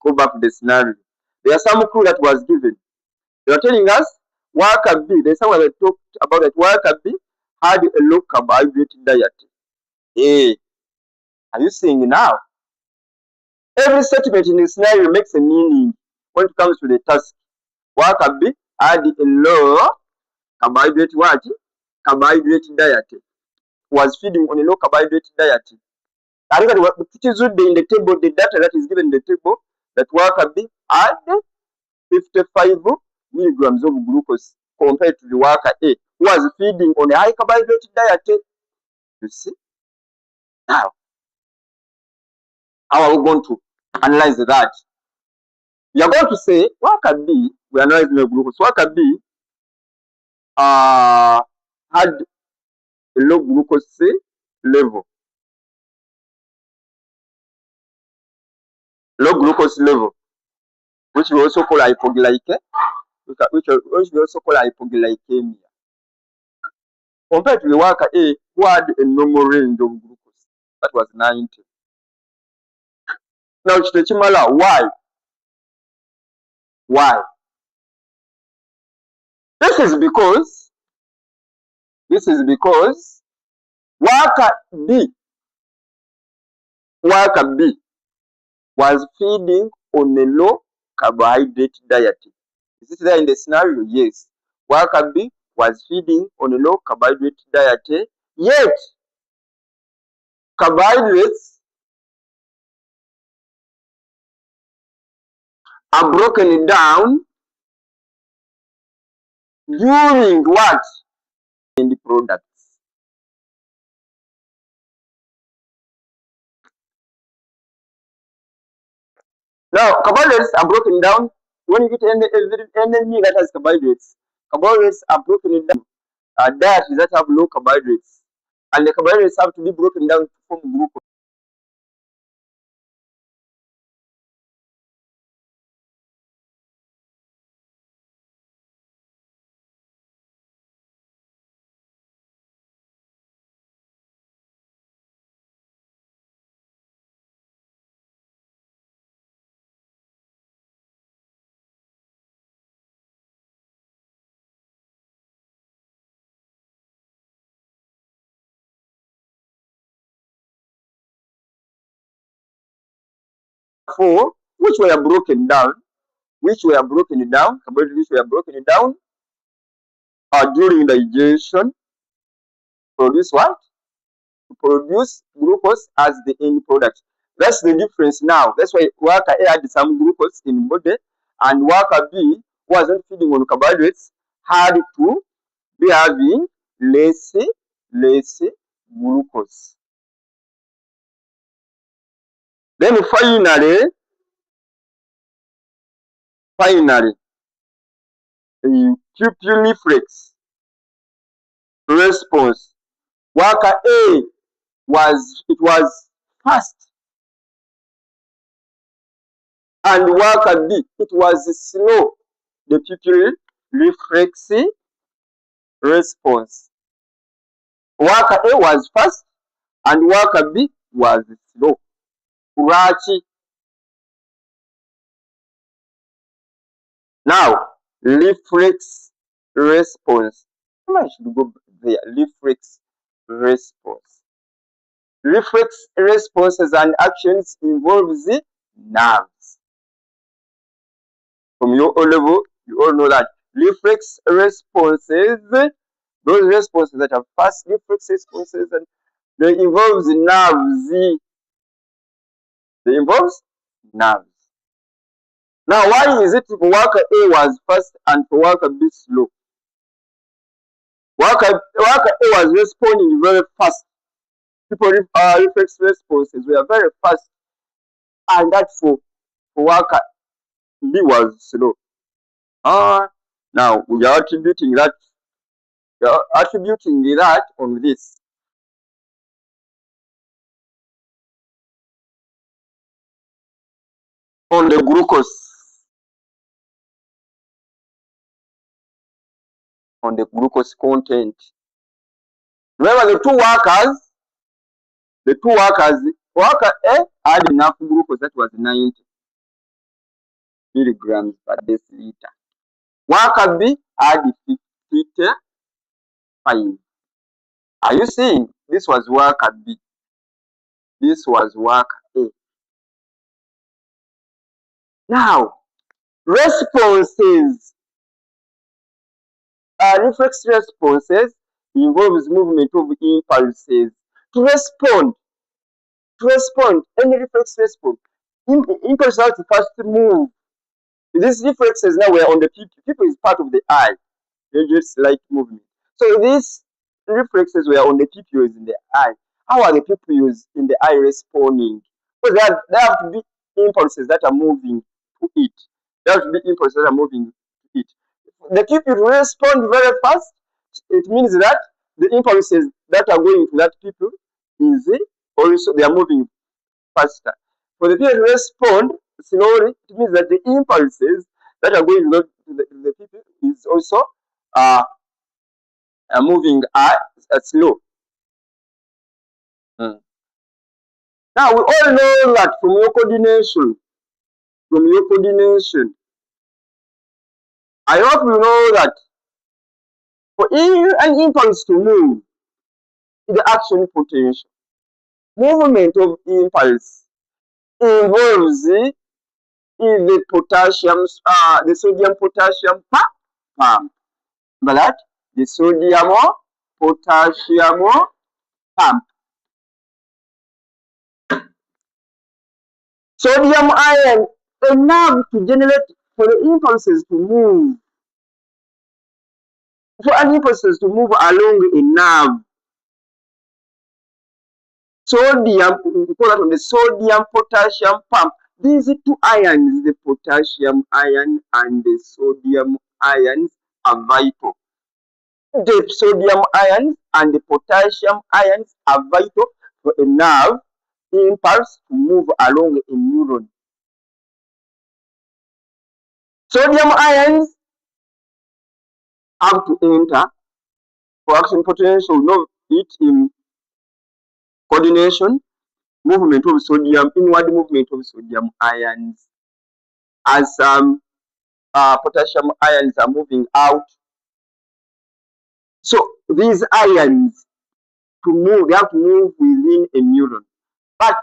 Go back to the scenario. There are some clue that was given. They are telling us worker B, there's someone that talked about that worker B had a low carbohydrate diet. Hey, are you seeing now? Every statement in the scenario makes a meaning when it comes to the task. Worker B had a low carbohydrate what? Carbohydrate diet. Was feeding on a low carbohydrate diet. I think that which is in the table, the data that is given in the table, that worker B had 55 milligrams of glucose compared to the worker A, who was feeding on a high carbohydrate diet. You see? Now, how are we going to analyze that? We are going to say worker B, we analyze the glucose. Worker B had a low glucose level. Low glucose level, which we also call hypoglycemia, which we also call hypoglycemia. Compared to the worker A, who had a normal range of glucose, that was 90. Now, Chimala, why? Why? This is because worker B was feeding on a low carbohydrate diet. Is it there in the scenario? Yes. Worker B was feeding on a low carbohydrate diet, yet carbohydrates are broken down during what? In the products. Now, carbohydrates are broken down when you eat any meal that has carbohydrates, carbohydrates are broken down. Diets that have low carbohydrates, and the carbohydrates have to be broken down to form glucose. Four, which were broken down, carbohydrates which were broken down during digestion, produce what? Produce glucose as the end product. That's the difference now. That's why worker A had some glucose in body, and worker B wasn't feeding on carbohydrates, had to be having less glucose. Then finally, the pupil reflex response. Worker A was fast, and worker B it was slow. The pupil reflex response. Worker A was fast and worker B was slow. Lwaki? Now, reflex response. I should go there. Reflex response. Reflex responses and actions involves the nerves. From your O level, you all know that reflex responses, those responses that are fast reflex responses, and they involves nerves. They involves nerves. Now, why is it for worker A was fast and for worker B slow? Worker A was responding very fast. People reflex responses were very fast, and that for worker B was slow. Now we are attributing that on this. On the glucose. On the glucose content. Remember the two workers, worker A had enough glucose, that was 90 milligrams per deciliter. Worker B had 55. Are you seeing? This was worker B. This was worker A. Now, responses. Reflex responses involves movement of impulses. To respond, any reflex response, impulses have to first move. These reflexes now were on the pupil. Pupil is part of the eye. They just like movement. So these reflexes were on the pupils in the eye. How are the pupils in the eye responding? Because there have to be impulses that are moving to it. There have to be impulses that are moving to it. The pupil respond very fast. It means that the impulses that are going to that pupil is also they are moving faster. For the pupil to respond slowly, it means that the impulses that are going to the pupil is also moving slow. Now we all know that from your coordination, I hope you know that for an impulse to move, the action potential, movement of impulse involves the potassium, the sodium potassium pump. Remember that? The sodium potassium pump. Sodium ion, a nerve to generate for the impulses to move. For an impulses to move along a nerve. Sodium, we call that on the sodium potassium pump. these two ions, the potassium ion and the sodium ions, are vital. The sodium ions and the potassium ions are vital for a nerve impulse to move along a neuron. Sodium ions have to enter for action potential, know it in coordination, movement of sodium, inward movement of sodium ions, as some potassium ions are moving out. So these ions, to move, they have to move within a neuron. But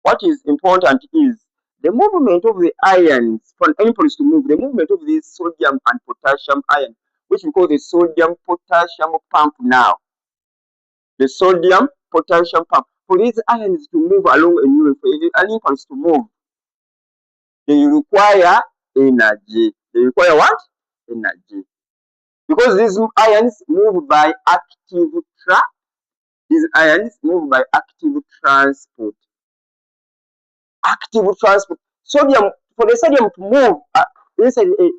what is important is the movement of the ions, for an impulse to move, the movement of these sodium and potassium ions, which we call the sodium potassium pump now. The sodium potassium pump. For these ions to move along a neuron, for an impulse to move, they require energy. They require what? Energy. Because these ions move by active transport. Active transport. Sodium, for the sodium to move inside a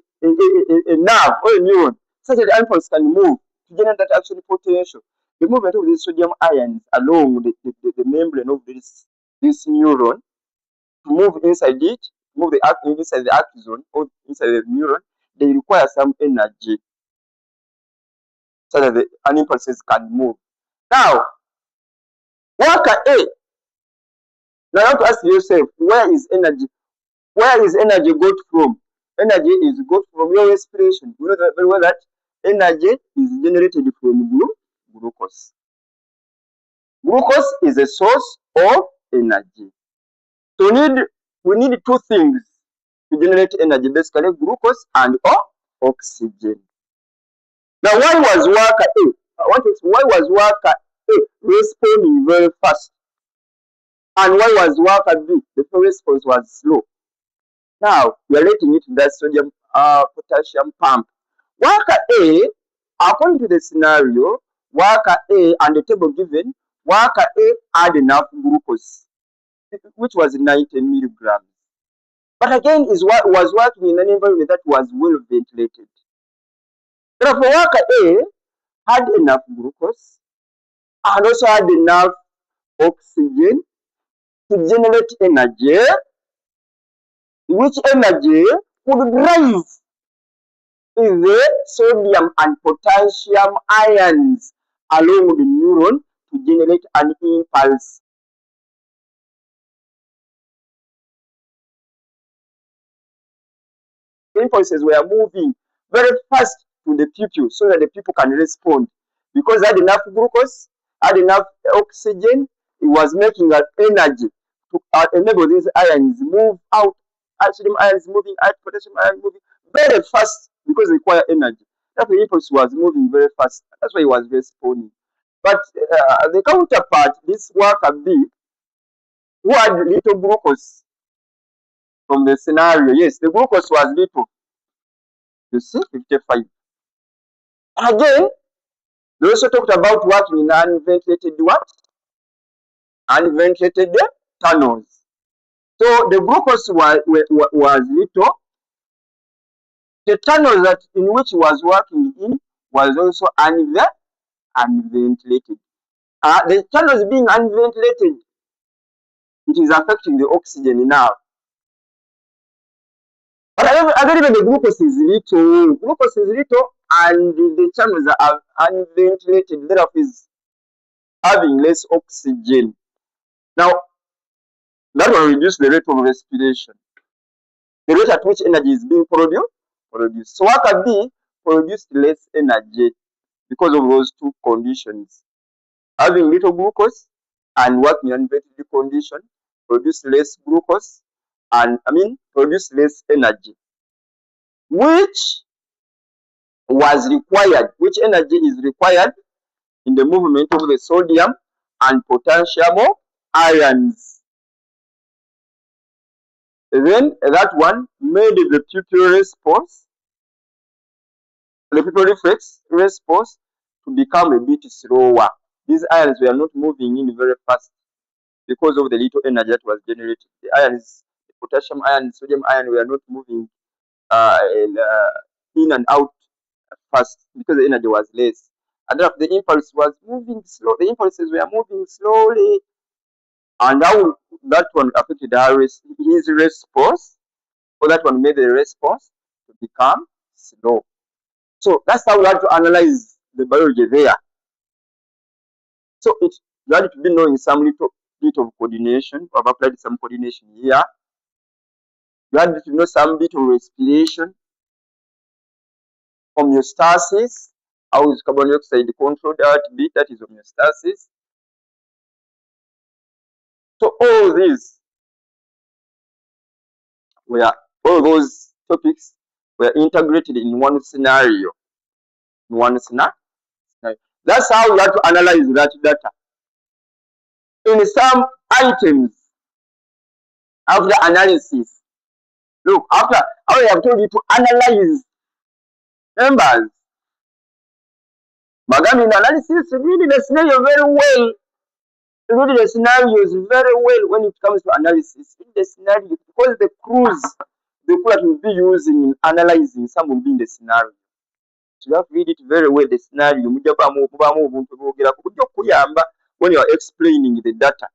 nerve or a neuron, such that the impulse can move to generate that action potential. The movement of the sodium ions along the membrane of this neuron to move inside it, move inside the axon or inside the neuron, they require some energy so that the impulses can move. Now, worker A. Now you have to ask yourself, where is energy? Where is energy got from? Energy is got from your respiration. You know very well that energy is generated from glucose. Glucose is a source of energy. So we need two things to generate energy, basically glucose and oxygen. Now, why was worker A? Why was worker A responding very fast? And why was worker B? The response was slow. Now, we are letting it that sodium potassium pump. Worker A, according to the scenario, worker A and the table given, worker A had enough glucose, which was 90 milligrams. But again, was working in an environment that was well ventilated. Therefore, worker A had enough glucose and also had enough oxygen to generate energy, which energy would drive the sodium and potassium ions along the neuron to generate an impulse. The impulses were moving very fast to the pupil so that the pupil can respond. Because had enough glucose, had enough oxygen, it was making that energy to enable these ions move out, sodium ions moving out, potassium ions moving very fast because they require energy. That the impulse was moving very fast. That's why it was responding. But the counterpart, this worker B, who had little glucose from the scenario, yes, the glucose was little. You see, 55. Again, they also talked about working in unventilated what? Unventilated tunnels. So the glucose was little. The tunnel that in which he was working in was also unventilated. The tunnels being unventilated, it is affecting the oxygen now. But again, even the glucose is little. Glucose is little, and the channels are unventilated. Therefore, is having less oxygen. Now, that will reduce the rate of respiration. The rate at which energy is being produced. So worker B produced less energy because of those two conditions. Having little glucose and working in unventilated condition produce less glucose and produce less energy, which was required, which energy is required in the movement of the sodium and potassium ions. Then that one made the pupil response, the pupil reflex response to become a bit slower. These ions were not moving in very fast because of the little energy that was generated. The ions, the potassium ion, sodium ion were not moving in and out fast because the energy was less. And the impulse was moving slow. The impulses were moving slowly, and how that one affected his response, or that one made the response to become slow. So that's how we have to analyze the biology there. So you have to be knowing some little bit of coordination. I've applied some coordination here. You have to know some bit of respiration, homeostasis. How is carbon dioxide controlled? That is homeostasis. So all these all those topics were integrated in one scenario. That's how you have to analyze that data. In some items of the analysis, look, after I have told you to analyze numbers, Magami in analysis, read the scenario very well. Read the scenarios very well when it comes to analysis. Read the scenario because the clues that we'll be using in analyzing, some will be in the scenario. So you have to read it very well, the scenario. When you are explaining the data.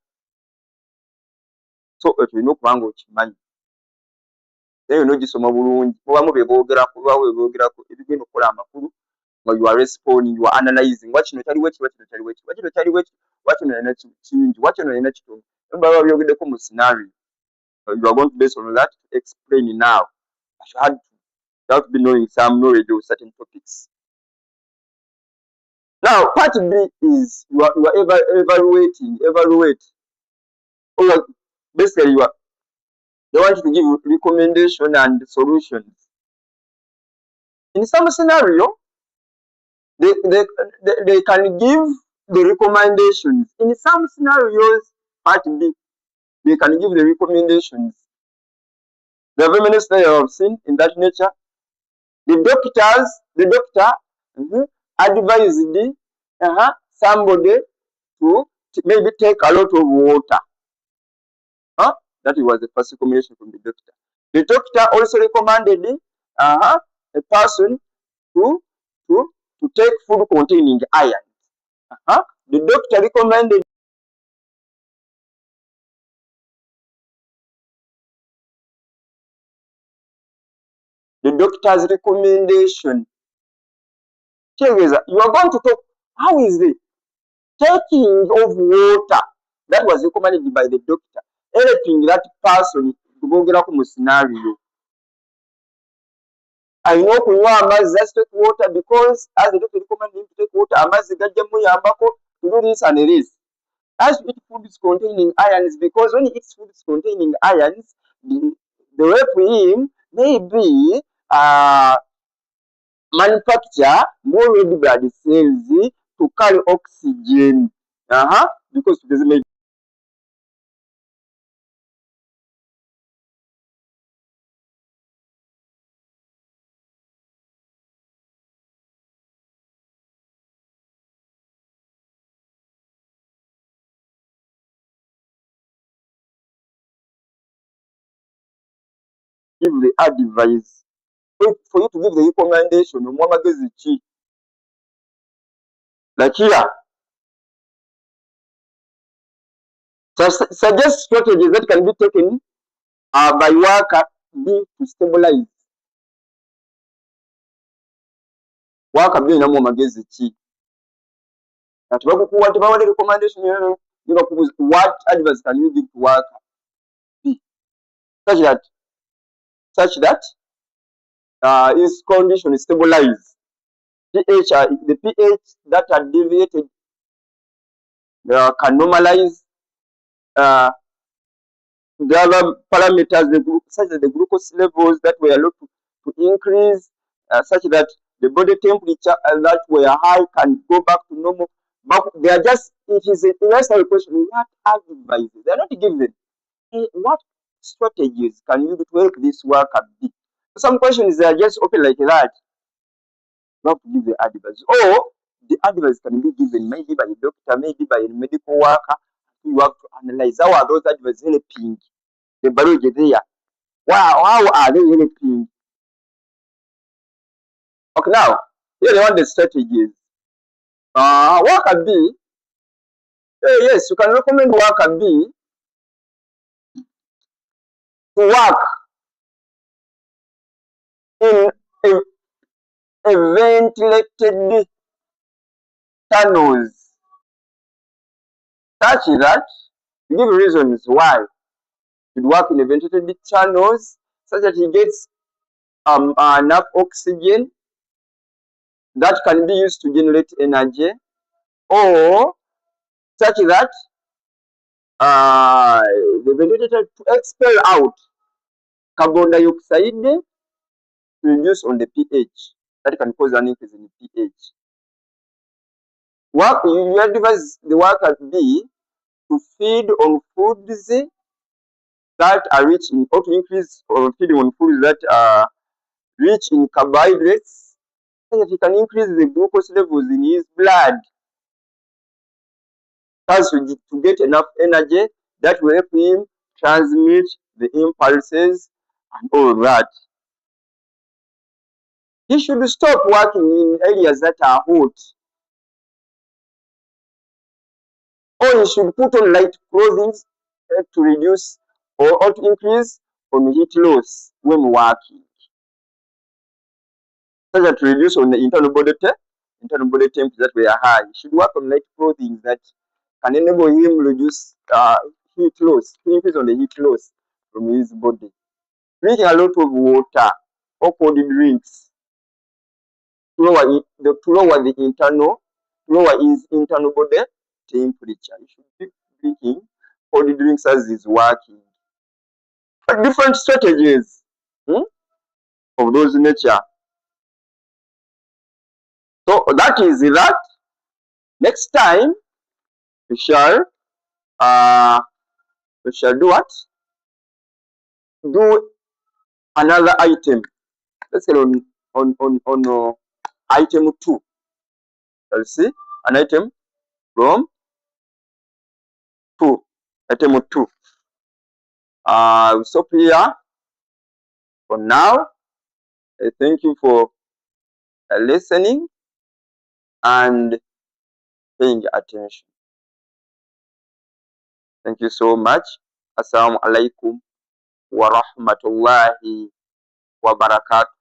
So if you know Kwango Chimanyi, then you know gisoma bulungi. Mubamu bebogerako, ebigenda okukola amakulu. You are responding, you are analyzing. What you know, scenario. You are going to base on that to explain now. You have to be knowing some knowledge of certain topics. Now, part B is you are evaluate. Or basically, they want you to give recommendation and solutions. In some scenario, they can give the recommendations. In some scenarios, part B, they can give the recommendations. There are very many scenarios I have seen in that nature. The doctor advised somebody to maybe take a lot of water. That was the first recommendation from the doctor. The doctor also recommended a person to take food containing iron. The doctor recommended the doctor's recommendation. You are going to talk, how is the taking of water that was recommended by the doctor helping that person to go get up in scenario. I know just take water because as the doctor recommended him to take water, to do this and this. As to eat foods containing irons, because when he eats foods containing irons, the way for him may be manufacture more red blood cells to carry oxygen. Because there's maybe give the advice. For you to give the recommendation, like here, suggest strategies that can be taken by worker B to stabilize. Worker B namwe magezi ki. That what recommendation what advice can you give to worker B such that his condition is stabilized. The pH that are deviated can normalize the other parameters, such as the glucose levels that were low to increase, such that the body temperature that were high can go back to normal. But they are just, it is a necessary question, what advices? They are not given. What strategies can you do to help this worker be? Some questions they are just open like that. You have to give the advice. Or the advice can be given maybe by a doctor, maybe by a medical worker. You have to analyze how are those advices helping the biology there. Wow, how are they helping? Okay, now here they want the strategies. Worker B, yes, you can recommend worker B to work in a ventilated tunnels, such that you give reasons why he work in a ventilated channels, such that he gets enough oxygen that can be used to generate energy, or such that the ventilator to expel out carbon dioxide to reduce on the pH. That can cause an increase in the pH. You advise the worker B to feed on foods that are rich in, or to increase or feeding on foods that are rich in carbohydrates, so that he can increase the glucose levels in his blood, thus to get enough energy that will help him transmit the impulses and all that. He should stop working in areas that are hot, or he should put on light clothing to reduce or to increase on heat loss when working, so that to reduce on the internal body temps that were high. He should work on light clothing that can enable him reduce heat loss, to increase on the heat loss from his body. Drinking a lot of water or cold drinks to lower his internal body temperature. You should keep drinking cold drinks as he's working. But different strategies of those nature. So that is that. Next time we shall do what? Do another item. Let's get on item 2. Let's see an item from 2. Item 2. We stop here for now. Thank you for listening and paying attention. Thank you so much. Assalamu alaikum wa rahmatullahi wa barakatuh.